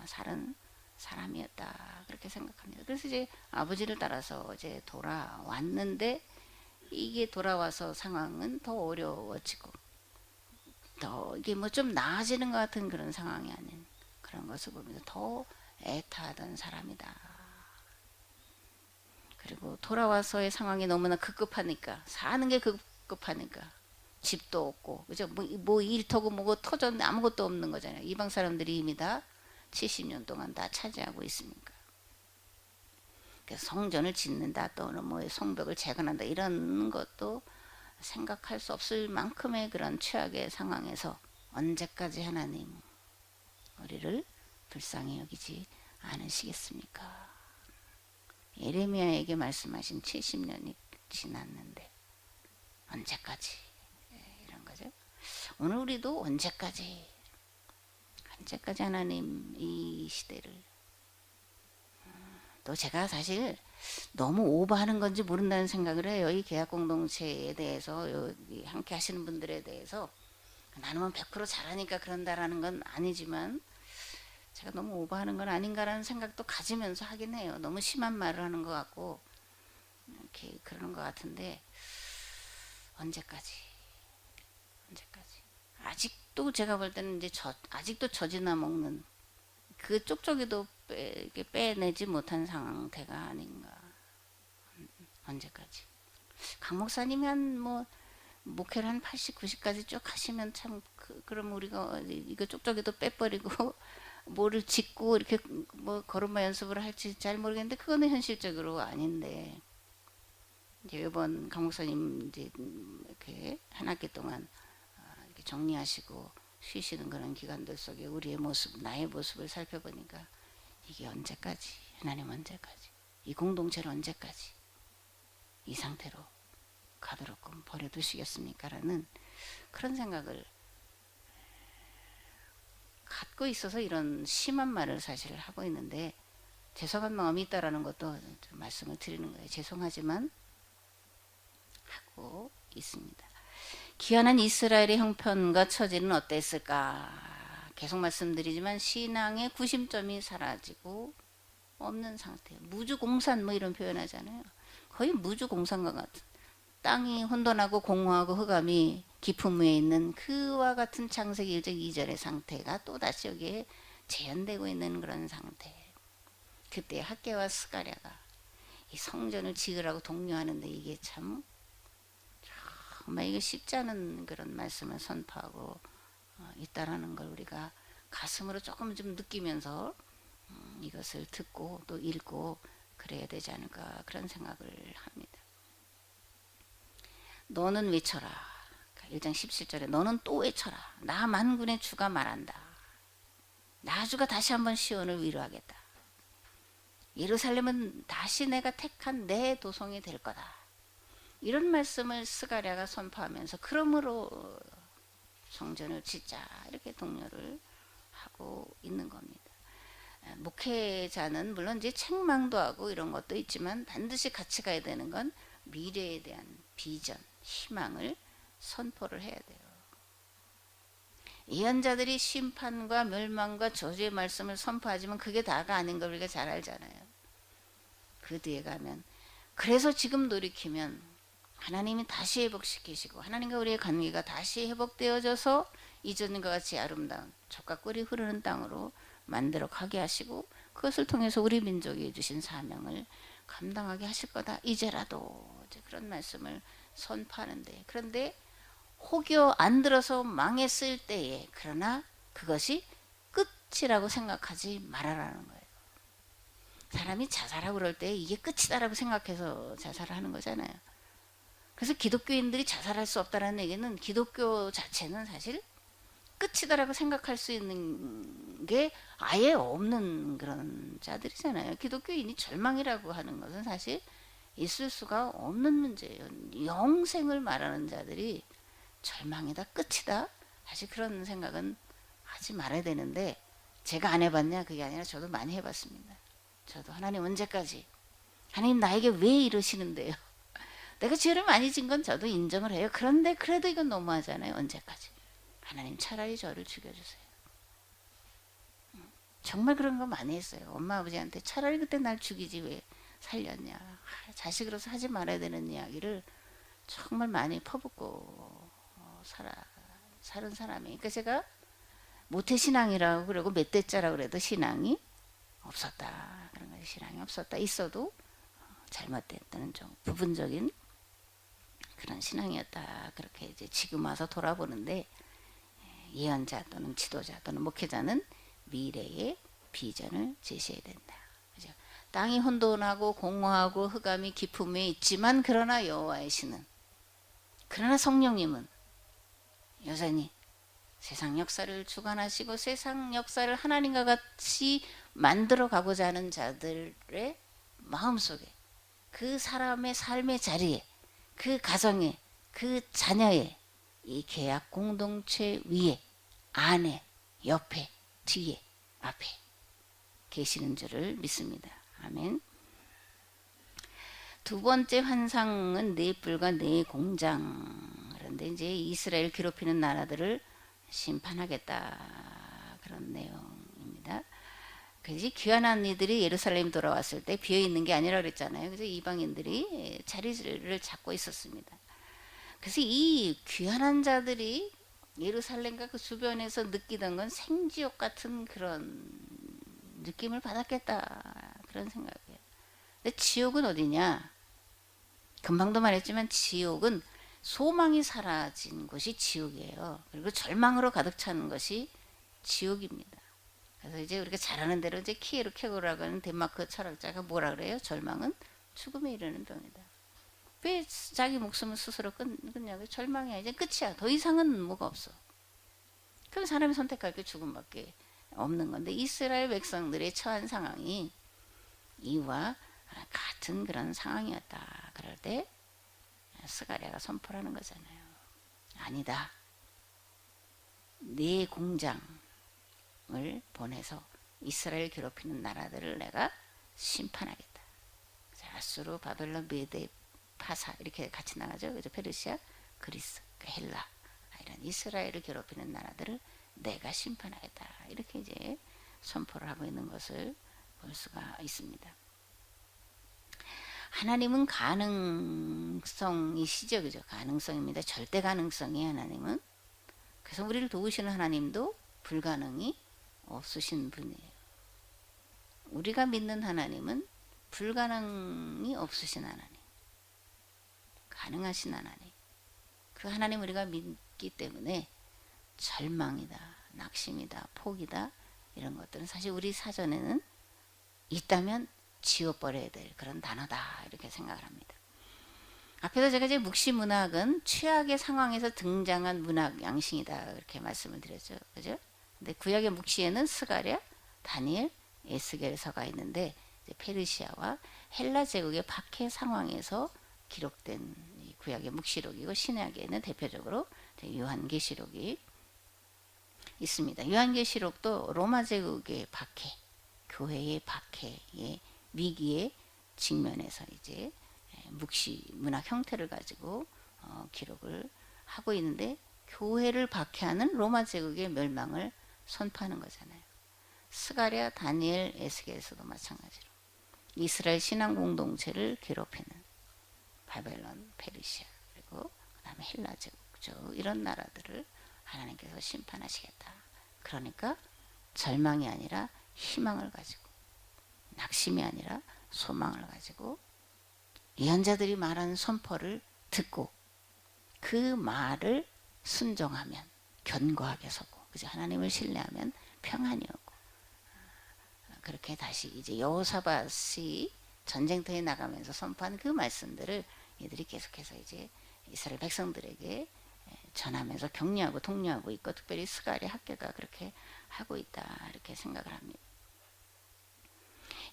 살은 사람이었다, 그렇게 생각합니다. 그래서 이제 아버지를 따라서 이제 돌아왔는데, 이게 돌아와서 상황은 더 어려워지고 더 이게 뭐 좀 나아지는 것 같은 그런 상황이 아닌 그런 것을 보면서 더 애타하던 사람이다. 그리고 돌아와서의 상황이 너무나 급급하니까, 사는 게 급급하니까 집도 없고, 그죠? 뭐 일터고 뭐고 터전 아무것도 없는 거잖아요. 이방 사람들이 이미 다 70년 동안 다 차지하고 있으니까. 성전을 짓는다 또는 뭐 성벽을 재건한다 이런 것도 생각할 수 없을 만큼의 그런 최악의 상황에서 언제까지 하나님 우리를 불쌍히 여기지 않으시겠습니까? 예레미야에게 말씀하신 70년이 지났는데 언제까지 이런 거죠. 오늘 우리도 언제까지 하나님 이 시대를 또 제가 사실 너무 오버하는 건지 모른다는 생각을 해요. 이 계약 공동체에 대해서 함께 하시는 분들에 대해서 나는 100% 잘하니까 그런다라는 건 아니지만 제가 너무 오버하는 건 아닌가라는 생각도 가지면서 하긴 해요. 너무 심한 말을 하는 것 같고 이렇게 그러는 것 같은데 언제까지 아직도 제가 볼 때는 이제 아직도 젖이나 먹는 그 쪽쪽이도 빼내지 못한 상태가 아닌가. 언제까지? 강 목사님이 한 뭐 목회를 한 80, 90까지 쭉 하시면 참 그럼 우리가 이거 쪽쪽이도 빼버리고 뭐를 짓고 이렇게 뭐 걸음마 연습을 할지 잘 모르겠는데 그거는 현실적으로 아닌데 이제 이번 강 목사님 이제 이렇게 한 학기 동안 이렇게 정리하시고 쉬시는 그런 기간들 속에 우리의 모습, 나의 모습을 살펴보니까 이게 언제까지, 하나님 언제까지, 이 공동체를 언제까지 이 상태로 가도록 버려두시겠습니까? 라는 그런 생각을 갖고 있어서 이런 심한 말을 사실 하고 있는데 죄송한 마음이 있다라는 것도 좀 말씀을 드리는 거예요. 죄송하지만 하고 있습니다. 귀환한 이스라엘의 형편과 처지는 어땠을까? 계속 말씀드리지만 신앙의 구심점이 사라지고 없는 상태. 무주공산 뭐 이런 표현하잖아요. 거의 무주공산과 같은 땅이 혼돈하고 공허하고 흑암이 깊은 위에 있는 그와 같은 창세기 1장 2절의 상태가 또다시 여기에 재현되고 있는 그런 상태. 그때 학개와 스가랴가 이 성전을 지으라고 독려하는데 이게 참 정말 이게 쉽지 않은 그런 말씀을 선포하고 있다라는 걸 우리가 가슴으로 조금 좀 느끼면서 이것을 듣고 또 읽고 그래야 되지 않을까 그런 생각을 합니다. 너는 외쳐라. 1장 17절에 너는 또 외쳐라. 나 만군의 주가 말한다. 나 주가 다시 한번 시온을 위로하겠다. 예루살렘은 다시 내가 택한 내 도성이 될 거다. 이런 말씀을 스가랴가 선포하면서 그러므로 성전을 짓자 이렇게 독려를 하고 있는 겁니다. 목회자는 물론 이제 책망도 하고 이런 것도 있지만 반드시 같이 가야 되는 건 미래에 대한 비전, 희망을 선포를 해야 돼요. 예언자들이 심판과 멸망과 저주의 말씀을 선포하지만 그게 다가 아닌 걸 우리가 잘 알잖아요. 그 뒤에 가면 그래서 지금 돌이키면 하나님이 다시 회복시키시고 하나님과 우리의 관계가 다시 회복되어져서 이전과 같이 아름다운 젖과 꿀이 흐르는 땅으로 만들어 가게 하시고 그것을 통해서 우리 민족이 주신 사명을 감당하게 하실 거다. 이제라도 이제 그런 말씀을 선포하는데 그런데 혹여 안 들어서 망했을 때에 그러나 그것이 끝이라고 생각하지 말아라는 거예요. 사람이 자살하고 그럴 때 이게 끝이다라고 생각해서 자살을 하는 거잖아요. 그래서 기독교인들이 자살할 수 없다는 얘기는 기독교 자체는 사실 끝이다라고 생각할 수 있는 게 아예 없는 그런 자들이잖아요. 기독교인이 절망이라고 하는 것은 사실 있을 수가 없는 문제예요. 영생을 말하는 자들이 절망이다, 끝이다. 사실 그런 생각은 하지 말아야 되는데 제가 안 해봤냐? 그게 아니라 저도 많이 해봤습니다. 저도 하나님 언제까지? 하나님 나에게 왜 이러시는데요? 내가 죄를 많이 진 건 저도 인정을 해요. 그런데 그래도 이건 너무하잖아요. 언제까지? 하나님 차라리 저를 죽여주세요. 정말 그런 거 많이 했어요. 엄마 아버지한테 차라리 그때 날 죽이지 왜 살렸냐. 자식으로서 하지 말아야 되는 이야기를 정말 많이 퍼붓고 살은 사람이. 그러니까 제가 모태신앙이라고 그러고 몇 대짜라고 그래도 신앙이 없었다. 그런 거지. 신앙이 없었다. 있어도 잘못됐다는 좀 부분적인 그런 신앙이었다. 그렇게 이제 지금 와서 돌아보는데 예언자 또는 지도자 또는 목회자는 미래의 비전을 제시해야 된다. 그죠? 땅이 혼돈하고 공허하고 흑암이 깊음에 있지만 그러나 여호와의 신은, 그러나 성령님은 여전히 세상 역사를 주관하시고 세상 역사를 하나님과 같이 만들어 가고자 하는 자들의 마음속에, 그 사람의 삶의 자리에, 그 가정에, 그 자녀의 이 계약 공동체 위에, 안에, 옆에, 뒤에, 앞에 계시는 줄을 믿습니다. 아멘. 두 번째 환상은 네 뿔과 네 공장. 그런데 이제 이스라엘 괴롭히는 나라들을 심판하겠다, 그런 내용입니다. 그래서 귀환한 이들이 예루살렘 돌아왔을 때 비어 있는 게 아니라 그랬잖아요. 그래서 이방인들이 자리를 잡고 있었습니다. 그래서 이 귀환한 자들이 예루살렘과 그 주변에서 느끼던 건 생지옥 같은 그런 느낌을 받았겠다, 그런 생각이에요. 근데 지옥은 어디냐? 금방도 말했지만 지옥은 소망이 사라진 곳이 지옥이에요. 그리고 절망으로 가득 찬 것이 지옥입니다. 그래서 이제 우리가 잘 아는 대로 이제 키에르케고라고 하는 덴마크 철학자가 뭐라 그래요? 절망은 죽음에 이르는 병이다. 왜 자기 목숨을 스스로 끊냐고? 절망이야. 이제 끝이야. 더 이상은 뭐가 없어. 그럼 사람이 선택할 게 죽음밖에 없는 건데, 이스라엘 백성들의 처한 상황이 이와 같은 그런 상황이었다. 그럴 때 스가랴가 선포를 하는 거잖아요. 아니다. 네 공장을 보내서 이스라엘 괴롭히는 나라들을 내가 심판하겠다. 아수르, 바벨론, 메데, 파사 이렇게 같이 나가죠. 그죠? 페르시아, 그리스, 헬라, 이런 이스라엘을 괴롭히는 나라들을 내가 심판하겠다. 이렇게 이제 선포를 하고 있는 것을 볼 수가 있습니다. 하나님은 가능성이시죠. 그죠? 가능성입니다. 절대 가능성이 하나님은. 그래서 우리를 도우시는 하나님도 불가능이 없으신 분이에요. 우리가 믿는 하나님은 불가능이 없으신 하나님, 가능하신 하나님. 그 하나님 우리가 믿기 때문에 절망이다, 낙심이다, 포기다, 이런 것들은 사실 우리 사전에는 있다면 지워버려야 될 그런 단어다, 이렇게 생각을 합니다. 앞에서 제가 이제 묵시문학은 최악의 상황에서 등장한 문학 양식이다, 이렇게 말씀을 드렸죠. 그죠? 근데 구약의 묵시에는 스가랴, 다니엘, 에스겔서가 있는데, 이제 페르시아와 헬라 제국의 박해 상황에서 기록된 구약의 묵시록이고, 신약에는 대표적으로 요한계시록이 있습니다. 요한계시록도 로마 제국의 박해, 교회의 박해의 위기에 직면해서 이제 묵시 문학 형태를 가지고 기록을 하고 있는데, 교회를 박해하는 로마 제국의 멸망을 선포하는 거잖아요. 스가랴, 다니엘, 에스겔에서도 마찬가지로 이스라엘 신앙 공동체를 괴롭히는 바벨론, 페르시아, 그리고 그 다음에 헬라 제국, 이런 나라들을 하나님께서 심판하시겠다. 그러니까 절망이 아니라 희망을 가지고, 낙심이 아니라 소망을 가지고 예언자들이 말하는 선포를 듣고 그 말을 순종하면 견고하게 서고, 그죠? 하나님을 신뢰하면 평안이 오고, 그렇게 다시 이제 여호사밧이 전쟁터에 나가면서 선포한 그 말씀들을 이들이 계속해서 이제 이스라엘 백성들에게 전하면서 격려하고 독려하고 있고, 특별히 스가랴 학교가 그렇게 하고 있다, 이렇게 생각을 합니다.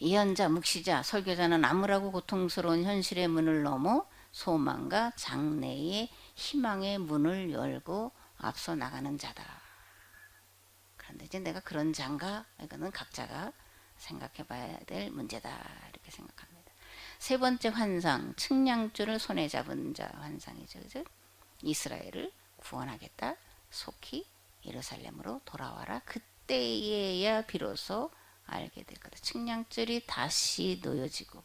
예언자, 묵시자, 설교자는 암울하고 고통스러운 현실의 문을 넘어 소망과 장래의 희망의 문을 열고 앞서 나가는 자다. 그런데 이제 내가 그런 자인가? 이거는 각자가 생각해 봐야 될 문제다, 이렇게 생각합니다. 세 번째 환상, 측량줄을 손에 잡은 자 환상이죠. 그죠? 이스라엘을 구원하겠다. 속히 예루살렘으로 돌아와라. 그때에야 비로소 알게 될 거다. 측량줄이 다시 놓여지고.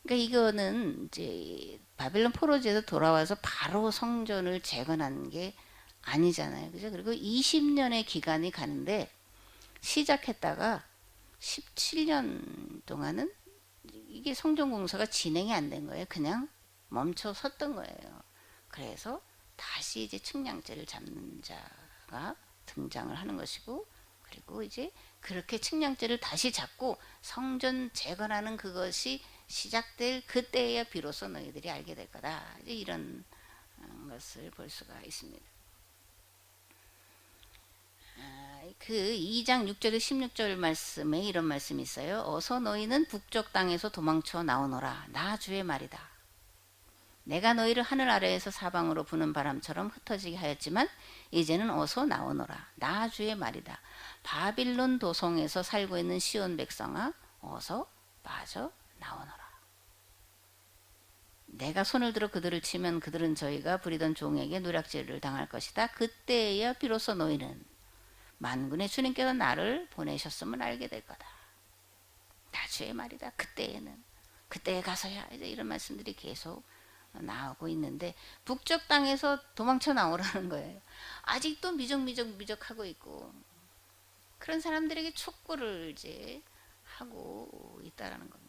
그러니까 이거는 이제 바벨론 포로제에서 돌아와서 바로 성전을 재건한 게 아니잖아요. 그죠? 그리고 20년의 기간이 가는데, 시작했다가 17년 동안은 이게 성전 공사가 진행이 안 된 거예요. 그냥 멈춰 섰던 거예요. 그래서 다시 이제 측량제를 잡는 자가 등장을 하는 것이고, 그리고 이제 그렇게 측량대를 다시 잡고 성전 재건하는 그것이 시작될 그때야 비로소 너희들이 알게 될 거다. 이제 이런 것을 볼 수가 있습니다. 그 2장 6절에 16절 말씀에 이런 말씀이 있어요. 어서 너희는 북쪽 땅에서 도망쳐 나오너라. 나 주의 말이다. 내가 너희를 하늘 아래에서 사방으로 부는 바람처럼 흩어지게 하였지만 이제는 어서 나오너라. 나 주의 말이다. 바빌론 도성에서 살고 있는 시온 백성아, 어서 빠져 나오너라. 내가 손을 들어 그들을 치면 그들은 저희가 부리던 종에게 누락질을 당할 것이다. 그때야 비로소 너희는 만군의 주님께서 나를 보내셨음을 알게 될 거다. 나 주의 말이다. 그때에 가서야 이제 이런 말씀들이 계속 나오고 있는데 북쪽 땅에서 도망쳐 나오라는 거예요. 아직도 미적하고 있고 그런 사람들에게 촉구를 이제 하고 있다라는 겁니다.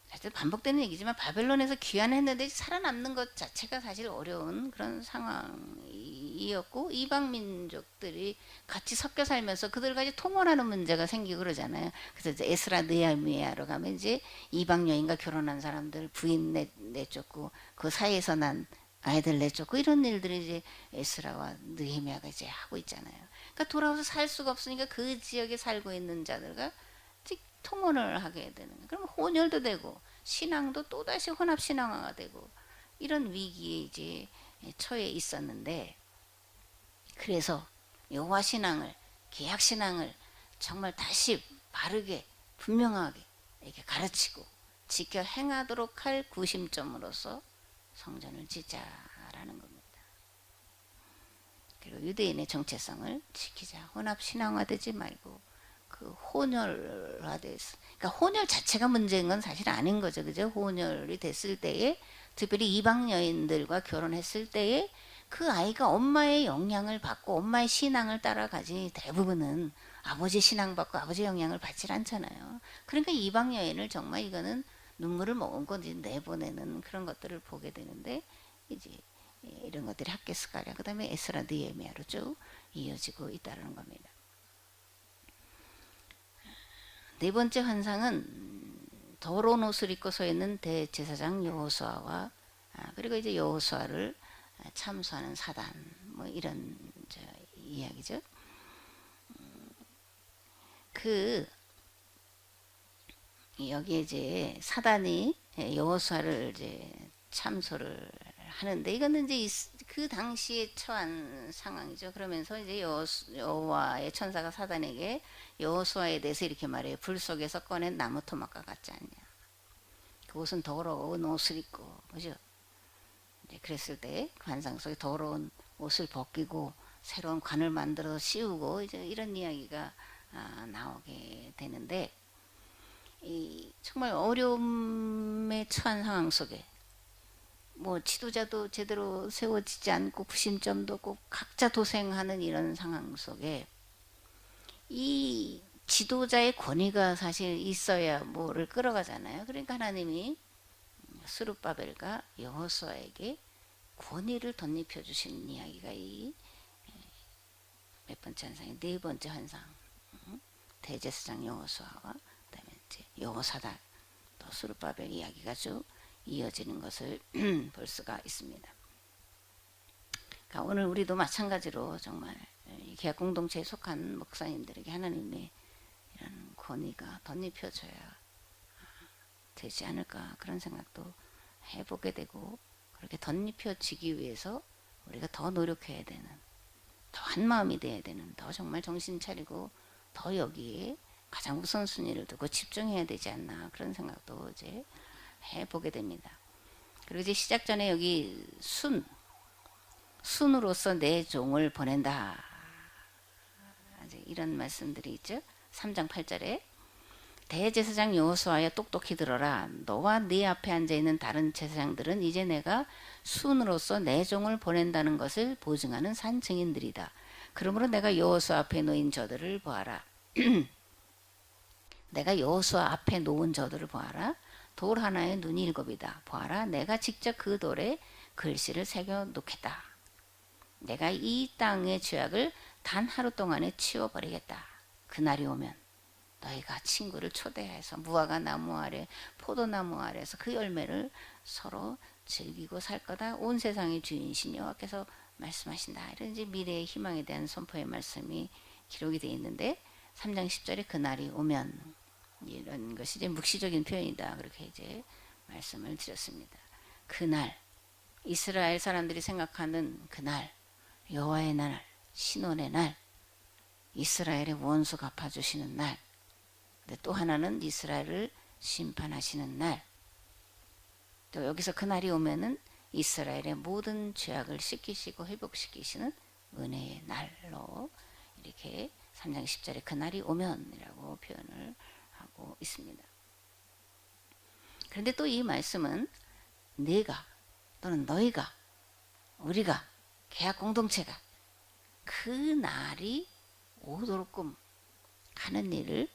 사실 반복되는 얘기지만 바벨론에서 귀환했는데 살아남는 것 자체가 사실 어려운 그런 상황이었고 이방 민족들이 같이 섞여 살면서 그들과 이제 통혼하는 문제가 생기고 그러잖아요. 그래서 이제 에스라 느헤미야로 가면 이제 이방 여인과 결혼한 사람들 부인 내쫓고 그 사이에서 난 아이들 내쫓고 이런 일들이 이제 에스라와 느헤미야가 이제 하고 있잖아요. 그러니까 돌아와서 살 수가 없으니까 그 지역에 살고 있는 자들과 통혼을 하게 되는 거예요. 그럼 혼혈도 되고 신앙도 또다시 혼합 신앙화가 되고 이런 위기에 이제 처해 있었는데 그래서 여호와 신앙을 계약 신앙을 정말 다시 바르게 분명하게 이렇게 가르치고 지켜 행하도록 할 구심점으로서 성전을 짓자라는 겁니다. 그리고 유대인의 정체성을 지키자. 혼합 신앙화되지 말고 그 혼혈화돼서, 그러니까 혼혈 자체가 문제인 건 사실 아닌 거죠, 그죠? 혼혈이 됐을 때에 특별히 이방 여인들과 결혼했을 때에 그 아이가 엄마의 영향을 받고 엄마의 신앙을 따라가지 대부분은 아버지 신앙 받고 아버지 영향을 받질 않잖아요. 그러니까 이방 여인을 정말 이거는 눈물을 머금고 내보내는 그런 것들을 보게 되는데 이제 이런 것들이 학계 스가랴 그다음에 에스라 느헤미야로 쭉 이어지고 있다는 겁니다. 네 번째 환상은 더러운 옷을 입고 서 있는 대제사장 여호수아와 그리고 이제 여호수아를 참수하는 사단 뭐 이런 이야기죠. 그 여기 이제 사단이 여호수아를 이제 참소를 하는데 이거는 이제 그 당시에 처한 상황이죠. 그러면서 이제 여호와의 천사가 사단에게 여호수아에 대해서 이렇게 말해요. 불 속에서 꺼낸 나무 토막과 같지 않냐. 그 옷은 더러운 옷을 입고, 그죠? 이제 그랬을 때 관상 속에 더러운 옷을 벗기고 새로운 관을 만들어 씌우고 이제 이런 이야기가 나오게 되는데 이 정말 어려움에 처한 상황 속에 뭐 지도자도 제대로 세워지지 않고 구심점도 없고 각자 도생하는 이런 상황 속에 이 지도자의 권위가 사실 있어야 뭐를 끌어가잖아요. 그러니까 하나님이 스룹바벨과 여호수아에게 권위를 덧입혀 주신 이야기가 이 몇 번째 환상이 네 번째 환상 대제사장 여호수아와 그다음에 이제 여호사닥 또 스룹바벨 이야기가 쭉 이어지는 것을 볼 수가 있습니다. 그러니까 오늘 우리도 마찬가지로 정말 계약 공동체에 속한 목사님들에게 하나님의 이런 권위가 덧입혀져야 되지 않을까 그런 생각도 해보게 되고 그렇게 덧입혀지기 위해서 우리가 더 노력해야 되는 더 한마음이 돼야 되는 더 정말 정신 차리고 더 여기에 가장 우선순위를 두고 집중해야 되지 않나 그런 생각도 이제 해보게 됩니다. 그리고 이제 시작 전에 여기 순으로서 내 종을 보낸다. 이제 이런 말씀들이 있죠. 3장 8절에 대제사장 여호수아야 똑똑히 들어라. 너와 네 앞에 앉아있는 다른 제사장들은 이제 내가 순으로서 내 종을 보낸다는 것을 보증하는 산 증인들이다. 그러므로 내가 여호수아 앞에 놓인 저들을 보아라. 내가 여호수아 앞에 놓은 저들을 보아라. 돌 하나에 눈이 일곱이다. 보아라, 내가 직접 그 돌에 글씨를 새겨 놓겠다. 내가 이 땅의 죄악을 단 하루 동안에 치워버리겠다. 그날이 오면 너희가 친구를 초대해서 무화과 나무 아래, 포도나무 아래서 그 열매를 서로 즐기고 살 거다. 온 세상의 주인이신 여호와께서 말씀하신다. 이런 이제 미래의 희망에 대한 선포의 말씀이 기록이 되어 있는데 3장 10절에 그날이 오면, 이런 것이 이제 묵시적인 표현이다. 그렇게 이제 말씀을 드렸습니다. 그날, 이스라엘 사람들이 생각하는 그날, 여호와의 날, 신원의 날, 이스라엘의 원수 갚아주시는 날, 또 하나는 이스라엘을 심판하시는 날, 또 여기서 그날이 오면은 이스라엘의 모든 죄악을 씻기시고 회복시키시는 은혜의 날로 이렇게 3장 10절에 그날이 오면이라고 표현을 하고 있습니다. 그런데 또 이 말씀은 내가 또는 너희가, 우리가, 계약 공동체가 그 날이 오도록끔 하는 일을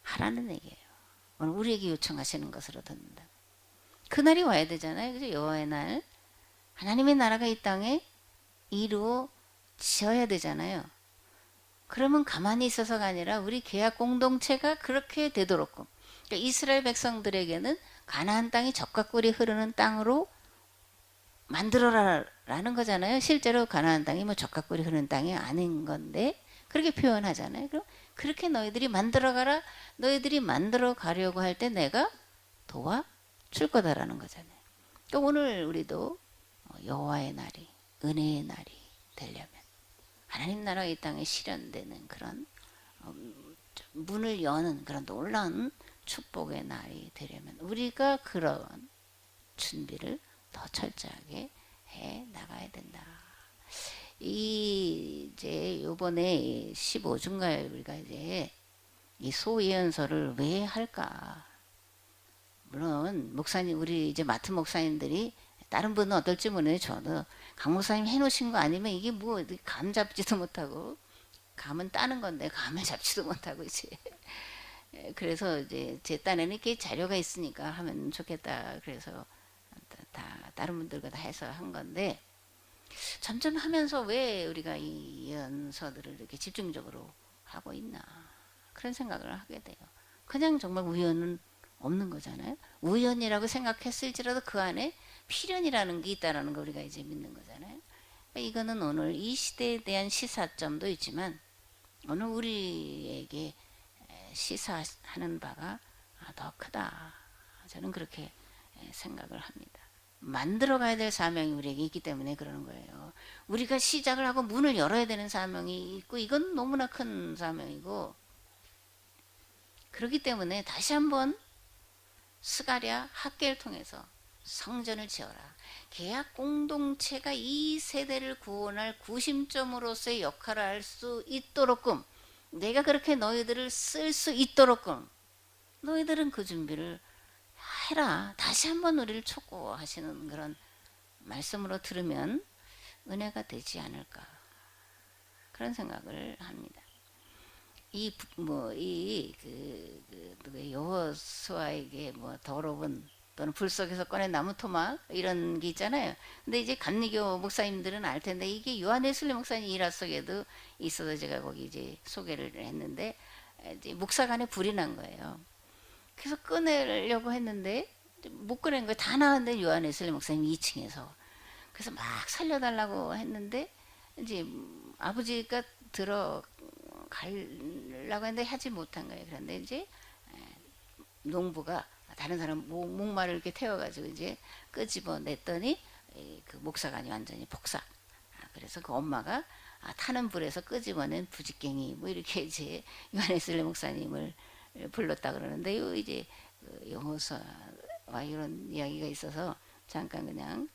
하라는 얘기예요. 오늘 우리에게 요청하시는 것으로 듣는다. 그날이 와야 되잖아요. 그죠? 여호와의 날, 하나님의 나라가 이 땅에 이루어져야 되잖아요. 그러면 가만히 있어서가 아니라 우리 계약 공동체가 그렇게 되도록끔, 그러니까 이스라엘 백성들에게는 가나안 땅이 젖과 꿀이 흐르는 땅으로 만들어라라는 거잖아요. 실제로 가나안 땅이 뭐 젖과 꿀이 흐르는 땅이 아닌 건데 그렇게 표현하잖아요. 그럼 그렇게 너희들이 만들어가라. 너희들이 만들어 가려고 할 때 내가 도와줄 거다라는 거잖아요. 그러니까 오늘 우리도 여호와의 날이, 은혜의 날이 되려면, 하나님 나라가 이 땅에 실현되는 그런 문을 여는 그런 놀라운 축복의 날이 되려면 우리가 그런 준비를 더 철저하게 해 나가야 된다. 이제 요번에 15주인가에 우리가 이제 이 소예언서를 왜 할까? 물론 목사님, 우리 이제 맡은 목사님들이, 다른 분은 어떨지 모르는데 저도 강 목사님 해놓으신 거 아니면 이게 뭐 감 잡지도 못하고, 감은 따는 건데 감을 잡지도 못하고 이제 그래서 이제 제 딴에는 이렇게 자료가 있으니까 하면 좋겠다. 그래서 다 다른 분들과 다 해서 한 건데, 점점 하면서 왜 우리가 이 예언서들을 이렇게 집중적으로 하고 있나, 그런 생각을 하게 돼요. 그냥 정말 우연은 없는 거잖아요. 우연이라고 생각했을지라도 그 안에 필연이라는 게 있다라는 걸 우리가 이제 믿는 거잖아요. 그러니까 이거는 오늘 이 시대에 대한 시사점도 있지만 오늘 우리에게 시사하는 바가 더 크다. 저는 그렇게 생각을 합니다. 만들어 가야 될 사명이 우리에게 있기 때문에 그러는 거예요. 우리가 시작을 하고 문을 열어야 되는 사명이 있고, 이건 너무나 큰 사명이고, 그렇기 때문에 다시 한번 스가랴 학계를 통해서 성전을 지어라. 계약 공동체가 이 세대를 구원할 구심점으로서의 역할을 할 수 있도록끔, 내가 그렇게 너희들을 쓸 수 있도록끔 너희들은 그 준비를 해라. 다시 한번 우리를 촉구하시는 그런 말씀으로 들으면 은혜가 되지 않을까, 그런 생각을 합니다. 여호수아에게 뭐 더러운 또는 불 속에서 꺼낸 나무 토막 이런 게 있잖아요. 근데 이제 감리교 목사님들은 알 텐데, 이게 요한웨슬리 목사님 일화 속에도 있어서 제가 거기 이제 소개를 했는데, 이제 목사간에 불이 난 거예요. 그래서 꺼내려고 했는데 못 꺼낸 거예요. 다 나왔는데 요한웨슬리 목사님 2층에서. 그래서 막 살려달라고 했는데 이제 아버지가 들어가려고 했는데 하지 못한 거예요. 그런데 이제 농부가 다른 사람 목마를 이렇게 태워가지고 이제 끄집어 냈더니 그 목사관이 완전히 폭삭. 그래서 그 엄마가 타는 불에서 끄집어낸 부직갱이 뭐 이렇게 이제 요한웨슬리 목사님을 불렀다 그러는데요. 이제 그 여호수아와 이런 이야기가 있어서 잠깐 그냥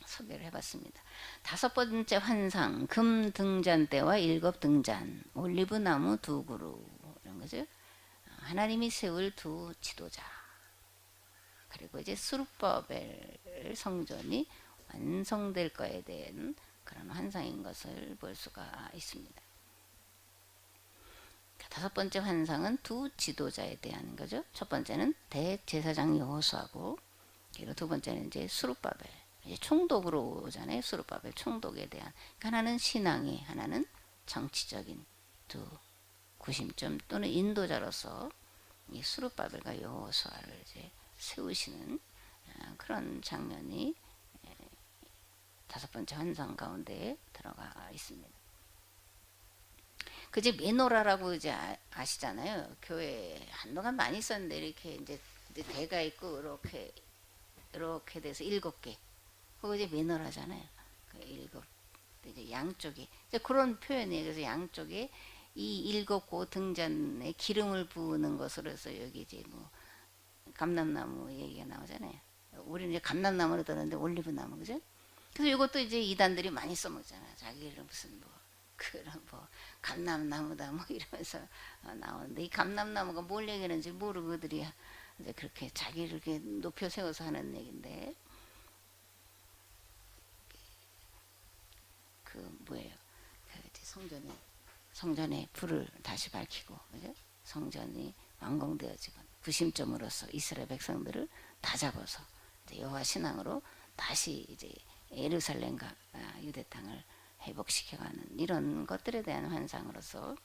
소개를 해봤습니다. 5번째 환상, 금 등잔대와 7 등잔, 올리브 나무 2 그루, 이런 거죠. 하나님이 세울 2 지도자, 그리고 이제 스룹바벨 성전이 완성될 거에 대한 그런 환상인 것을 볼 수가 있습니다. 다섯 번째 환상은 두 지도자에 대한 거죠. 첫 번째는 대제사장 여호수아고, 그리고 두 번째는 이제 스룹바벨. 이제 총독으로 오잖아요. 스룹바벨 총독에 대한. 그러니까 하나는 신앙이, 하나는 정치적인 두 구심점 또는 인도자로서 이 스룹바벨과 여호수아를 이제 세우시는 그런 장면이 다섯 번째 환상 가운데 들어가 있습니다. 그제 메노라라고 이제 아시잖아요. 교회 한동안 많이 있었는데 이렇게 이제 대가 있고 이렇게 돼서 7개. 그거 이제 메노라잖아요. 그 7. 이제 양쪽에 이제 그런 표현이에요. 그래서 양쪽에 이 7고 등잔에 기름을 부는 것으로 해서 여기 이제 뭐 감람나무 얘기가 나오잖아요. 우리는 이제 감람나무로 들었는데 올리브나무 그죠? 그래서 이것도 이제 이단들이 많이 써먹잖아요. 자기를 무슨 뭐 그런 뭐 감람나무다 뭐 이러면서 나오는데 이 감람나무가 뭘 얘기하는지 모르고 그들이 이제 그렇게 자기를 이렇게 높여 세워서 하는 얘기인데 그 뭐예요? 그 이제 성전에 불을 다시 밝히고 그죠? 성전이 완공되어지고 구심점으로서 이스라엘 백성들을 다 잡아서 여호와 신앙으로 다시 이제 예루살렘과 유대 땅을 회복시켜가는 이런 것들에 대한 환상으로서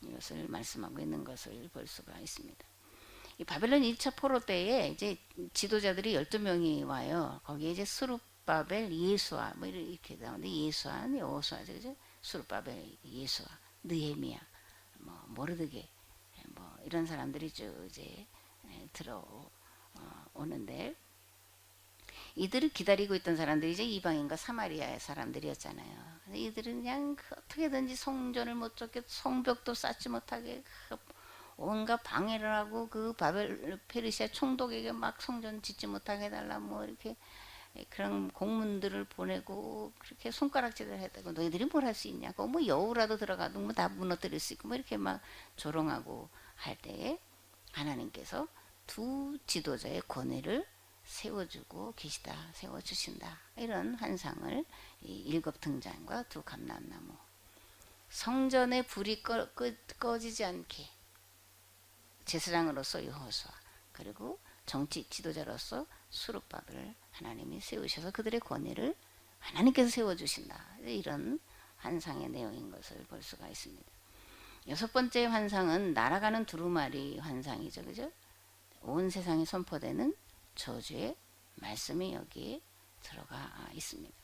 이것을 말씀하고 있는 것을 볼 수가 있습니다. 이 바벨론 2차 포로 때에 이제 지도자들이 12명이 와요. 거기에 이제 스룹바벨, 예수아 뭐 이렇게 나오는데 예수아, 여호수아, 그죠? 스룹바벨, 예수아, 느헤미야, 뭐 모르드게 뭐 이런 사람들이 쭉 이제 들어오는데 이들을 기다리고 있던 사람들이 이제 이방인과 사마리아의 사람들이었잖아요. 이들은 그냥 어떻게든지 성전을 못 쫓게 성벽도 쌓지 못하게 온갖 방해를 하고 그 바벨 페르시아 총독에게 막 성전 짓지 못하게 해달라 뭐 이렇게 그런 공문들을 보내고 그렇게 손가락질을 했다고 너희들이 뭘 할 수 있냐고 뭐 여우라도 들어가도 뭐 다 무너뜨릴 수 있고 뭐 이렇게 막 조롱하고 할 때에 하나님께서 두 지도자의 권위를 세워주고 계시다, 세워주신다 이런 환상을 이 7 등잔과 두 감람나무 성전의 불이 꺼지지 않게 제사장으로서 여호수아 그리고 정치 지도자로서 스룹바벨을 하나님이 세우셔서 그들의 권위를 하나님께서 세워주신다 이런 환상의 내용인 것을 볼 수가 있습니다. 여섯 번째 환상은 날아가는 두루마리 환상이죠. 그죠? 온 세상에 선포되는 저주의 말씀이 여기에 들어가 있습니다.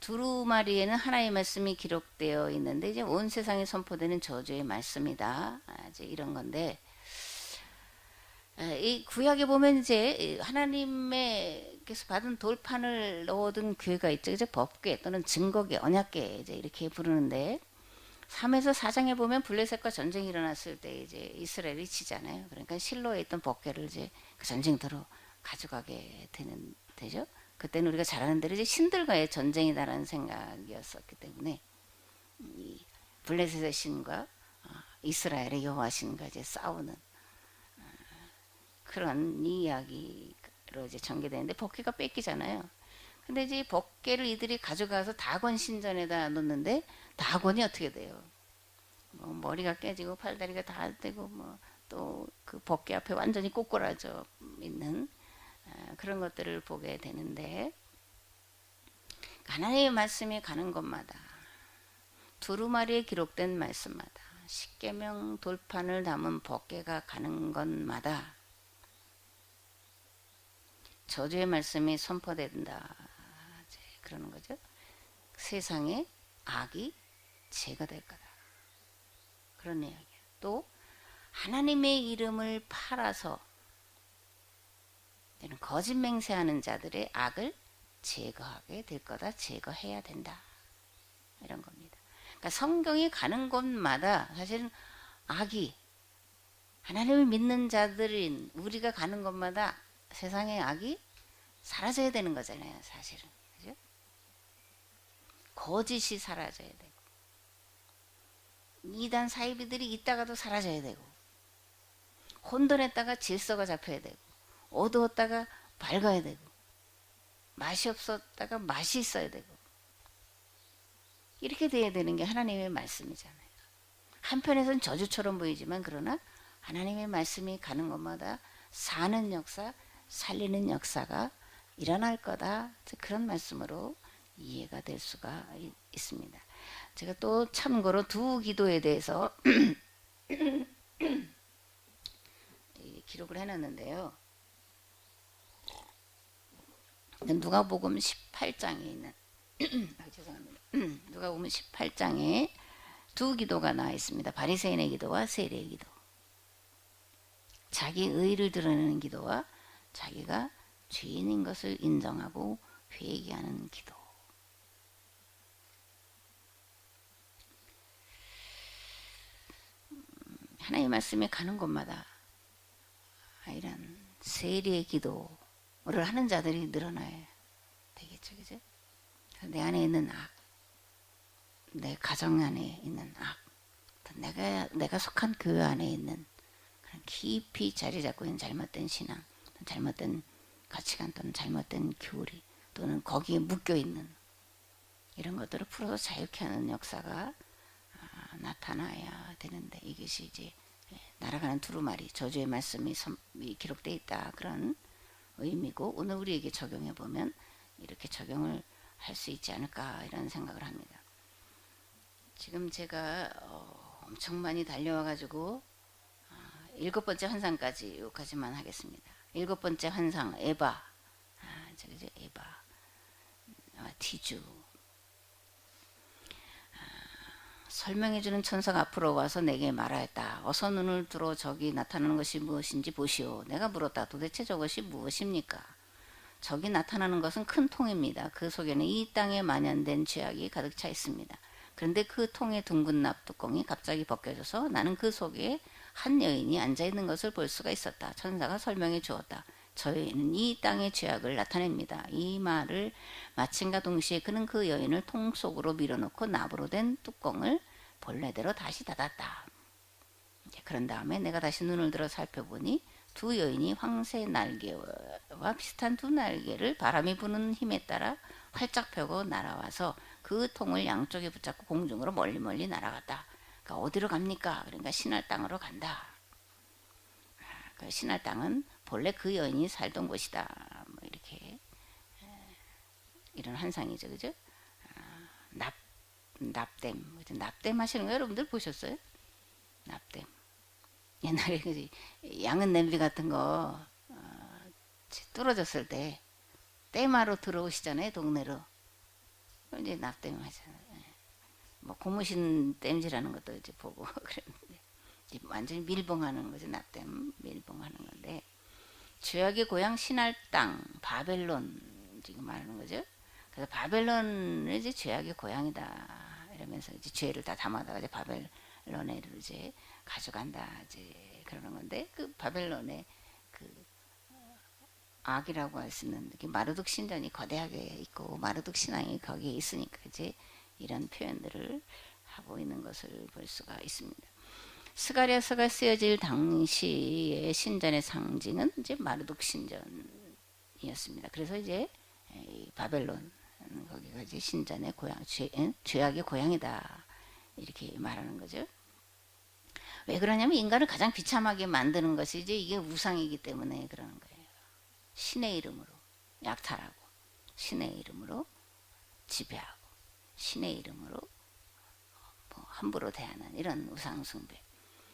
두루마리에는 하나의 말씀이 기록되어 있는데 이제 온 세상에 선포되는 저주의 말씀이다. 이제 이런 건데 이 구약에 보면 이제 하나님께서 받은 돌판을 넣어둔 교회가 있죠. 이제 법궤 또는 증거궤, 언약궤 이제 이렇게 부르는데 3에서 4장에 보면 블레셋과 전쟁이 일어났을 때 이제 이스라엘이 지잖아요. 그러니까 실로에 있던 법궤를 이제 그 전쟁터로 가져가게 되죠. 그때는 우리가 잘 아는 대로 이제 신들과의 전쟁이다라는 생각이었었기 때문에 이 블레셋의 신과 이스라엘의 여호와 신과 이제 싸우는 그런 이야기로 이제 전개되는데 법궤가 뺏기잖아요. 근데 이제 법궤를 이들이 가져가서 다곤 신전에다 놓는데 다곤이 어떻게 돼요? 뭐 머리가 깨지고 팔다리가 다 되고 뭐 또 그 법궤 앞에 완전히 꼬꾸라져 있는 그런 것들을 보게 되는데 하나님의 말씀이 가는 곳마다 두루마리에 기록된 말씀마다 십계명 돌판을 담은 법궤가 가는 곳마다 저주의 말씀이 선포된다. 그러는 거죠. 세상에 악이 제거될 거다. 그런 이야기예요. 또 하나님의 이름을 팔아서 거짓 맹세하는 자들의 악을 제거하게 될 거다. 제거해야 된다. 이런 겁니다. 그러니까 성경이 가는 곳마다 사실은 악이 하나님을 믿는 자들인 우리가 가는 곳마다 세상의 악이 사라져야 되는 거잖아요. 사실은. 그죠? 거짓이 사라져야 되고 이단 사이비들이 있다가도 사라져야 되고 혼돈했다가 질서가 잡혀야 되고 어두웠다가 밝아야 되고 맛이 없었다가 맛이 있어야 되고 이렇게 돼야 되는 게 하나님의 말씀이잖아요. 한편에서는 저주처럼 보이지만 그러나 하나님의 말씀이 가는 곳마다 사는 역사, 살리는 역사가 일어날 거다. 그런 말씀으로 이해가 될 수가 있습니다. 제가 또 참고로 두 기도에 대해서 기록을 해놨는데요. 누가복음 18장에 있는 죄송합니다. 누가복음 18장에 두 기도가 나와 있습니다. 바리새인의 기도와 세리의 기도. 자기 의를 드러내는 기도와 자기가 죄인인 것을 인정하고 회개하는 기도. 하나님의 말씀이 가는 곳마다 이런 세리의 기도를 하는 자들이 늘어나야 되겠죠, 그죠? 내 안에 있는 악, 내 가정 안에 있는 악, 내가 속한 교회 안에 있는 그런 깊이 자리 잡고 있는 잘못된 신앙, 잘못된 가치관 또는 잘못된 교리 또는 거기에 묶여 있는 이런 것들을 풀어서 자유케 하는 역사가 나타나야 되는데 이것이 이제 날아가는 두루마리 저주의 말씀이 기록되어 있다 그런 의미고 오늘 우리에게 적용해 보면 이렇게 적용을 할 수 있지 않을까 이런 생각을 합니다. 지금 제가 엄청 많이 달려와 가지고 7번째 환상까지 여기까지만 하겠습니다. 7번째 환상 에바, 저기죠 에바, 티주. 설명해주는 천사가 앞으로 와서 내게 말하였다. 어서 눈을 들어 저기 나타나는 것이 무엇인지 보시오. 내가 물었다. 도대체 저것이 무엇입니까? 저기 나타나는 것은 큰 통입니다. 그 속에는 이 땅에 만연된 죄악이 가득 차 있습니다. 그런데 그 통의 둥근 납뚜껑이 갑자기 벗겨져서 나는 그 속에 한 여인이 앉아있는 것을 볼 수가 있었다. 천사가 설명해 주었다. 저 여인은 이 땅의 죄악을 나타냅니다. 이 말을 마침과 동시에 그는 그 여인을 통 속으로 밀어넣고 납으로 된 뚜껑을 본래대로 다시 닫았다. 그런 다음에 내가 다시 눈을 들어 살펴보니 두 여인이 황새 날개와 비슷한 두 날개를 바람이 부는 힘에 따라 활짝 펴고 날아와서 그 통을 양쪽에 붙잡고 공중으로 멀리 날아갔다. 그러니까 어디로 갑니까? 그러니까 신할 땅으로 간다. 그 신할 땅은 본래 그 여인이 살던 곳이다. 뭐 이렇게 이런 환상이죠, 그죠? 납댐, 납댐 하시는 거 여러분들 보셨어요? 납댐. 옛날에 그 양은 냄비 같은 거 뚫어졌을 때 땜하러 들어오시잖아요, 동네로. 이제 납땜 하잖아요. 뭐 고무신 땜질하는 것도 이제 보고 그랬는데 완전히 밀봉하는 거죠. 납땜 밀봉하는 건데 죄악의 고향 신할 땅 바벨론 지금 말하는 거죠. 그래서 바벨론은 이제 죄악의 고향이다 이러면서 이제 죄를 다 담아다가 이제 바벨론에를 이제 가져간다 이제 그러는 건데 그 바벨론의 그 악이라고 할 수 있는 마르둑 신전이 거대하게 있고 마르둑 신앙이 거기에 있으니까 이제 이런 표현들을 하고 있는 것을 볼 수가 있습니다. 스가랴서가 쓰여질 당시의 신전의 상징은 이제 마르둑 신전이었습니다. 그래서 이제 바벨론 거기가 이제 신전의 고향, 죄악의 고향이다 이렇게 말하는 거죠. 왜 그러냐면 인간을 가장 비참하게 만드는 것이 이제 이게 우상이기 때문에 그러는 거예요. 신의 이름으로 약탈하고 신의 이름으로 지배하고 신의 이름으로 뭐 함부로 대하는 이런 우상 숭배.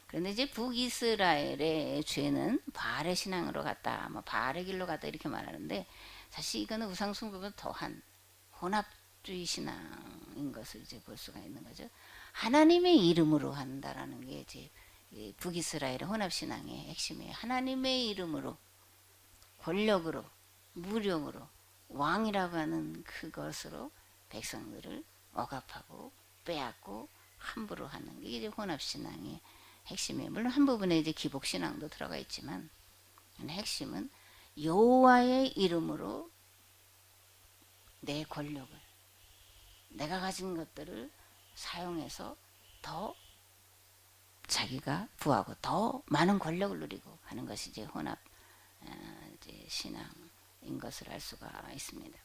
그런데 이제 북이스라엘의 죄는 바알의 신앙으로 갔다, 뭐 바알의 길로 갔다 이렇게 말하는데 사실 이거는 우상 숭배보다 더한 혼합주의 신앙인 것을 이제 볼 수가 있는 거죠. 하나님의 이름으로 한다라는 게 이제 북이스라엘의 혼합 신앙의 핵심이에요. 하나님의 이름으로 권력으로 무력으로 왕이라고 하는 그것으로 백성들을 억압하고 빼앗고 함부로 하는 게 이제 혼합신앙의 핵심이에요. 물론 한 부분에 이제 기복신앙도 들어가 있지만 핵심은 여호와의 이름으로 내 권력을 내가 가진 것들을 사용해서 더 자기가 부하고 더 많은 권력을 누리고 하는 것이 이제 혼합 이제 신앙인 것을 알 수가 있습니다.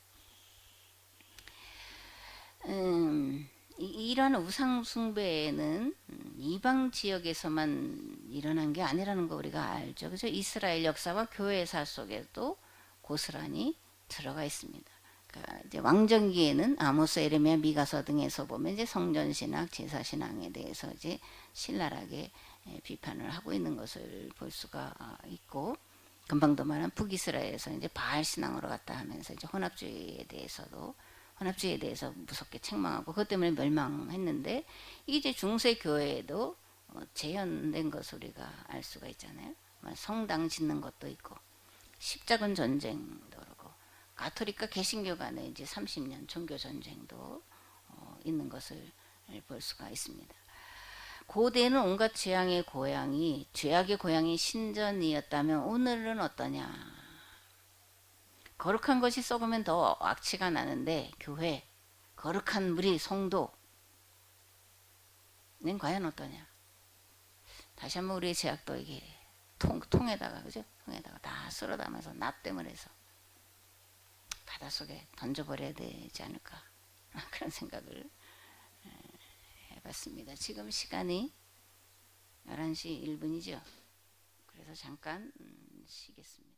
이런 우상 숭배에는 이방 지역에서만 일어난 게 아니라는 거 우리가 알죠. 그죠? 이스라엘 역사와 교회사 속에도 고스란히 들어가 있습니다. 그러니까 이제 왕정기에는 아모스, 에레미야, 미가서 등에서 보면 이제 성전 신학, 제사 신앙에 대해서 이제 신랄하게 비판을 하고 있는 것을 볼 수가 있고, 금방도 말한 북이스라엘에서 이제 바알 신앙으로 갔다 하면서 이제 혼합주의에 대해서 무섭게 책망하고 그것 때문에 멸망했는데, 이게 이제 중세 교회에도 재현된 것을 우리가 알 수가 있잖아요. 성당 짓는 것도 있고 십자군 전쟁도 그렇고 가톨릭과 개신교 간에 이제 30년 종교 전쟁도 있는 것을 볼 수가 있습니다. 고대에는 온갖 죄악의 고향이 신전이었다면 오늘은 어떠냐? 거룩한 것이 썩으면 더 악취가 나는데 교회, 거룩한 무리, 성도는 과연 어떠냐? 다시 한번 우리의 죄악도 이게 통에다가, 그죠? 통에다가 다 쓸어 담아서 납땜을 해서 바닷속에 던져버려야 되지 않을까? 그런 생각을 해봤습니다. 지금 시간이 11시 1분이죠. 그래서 잠깐 쉬겠습니다.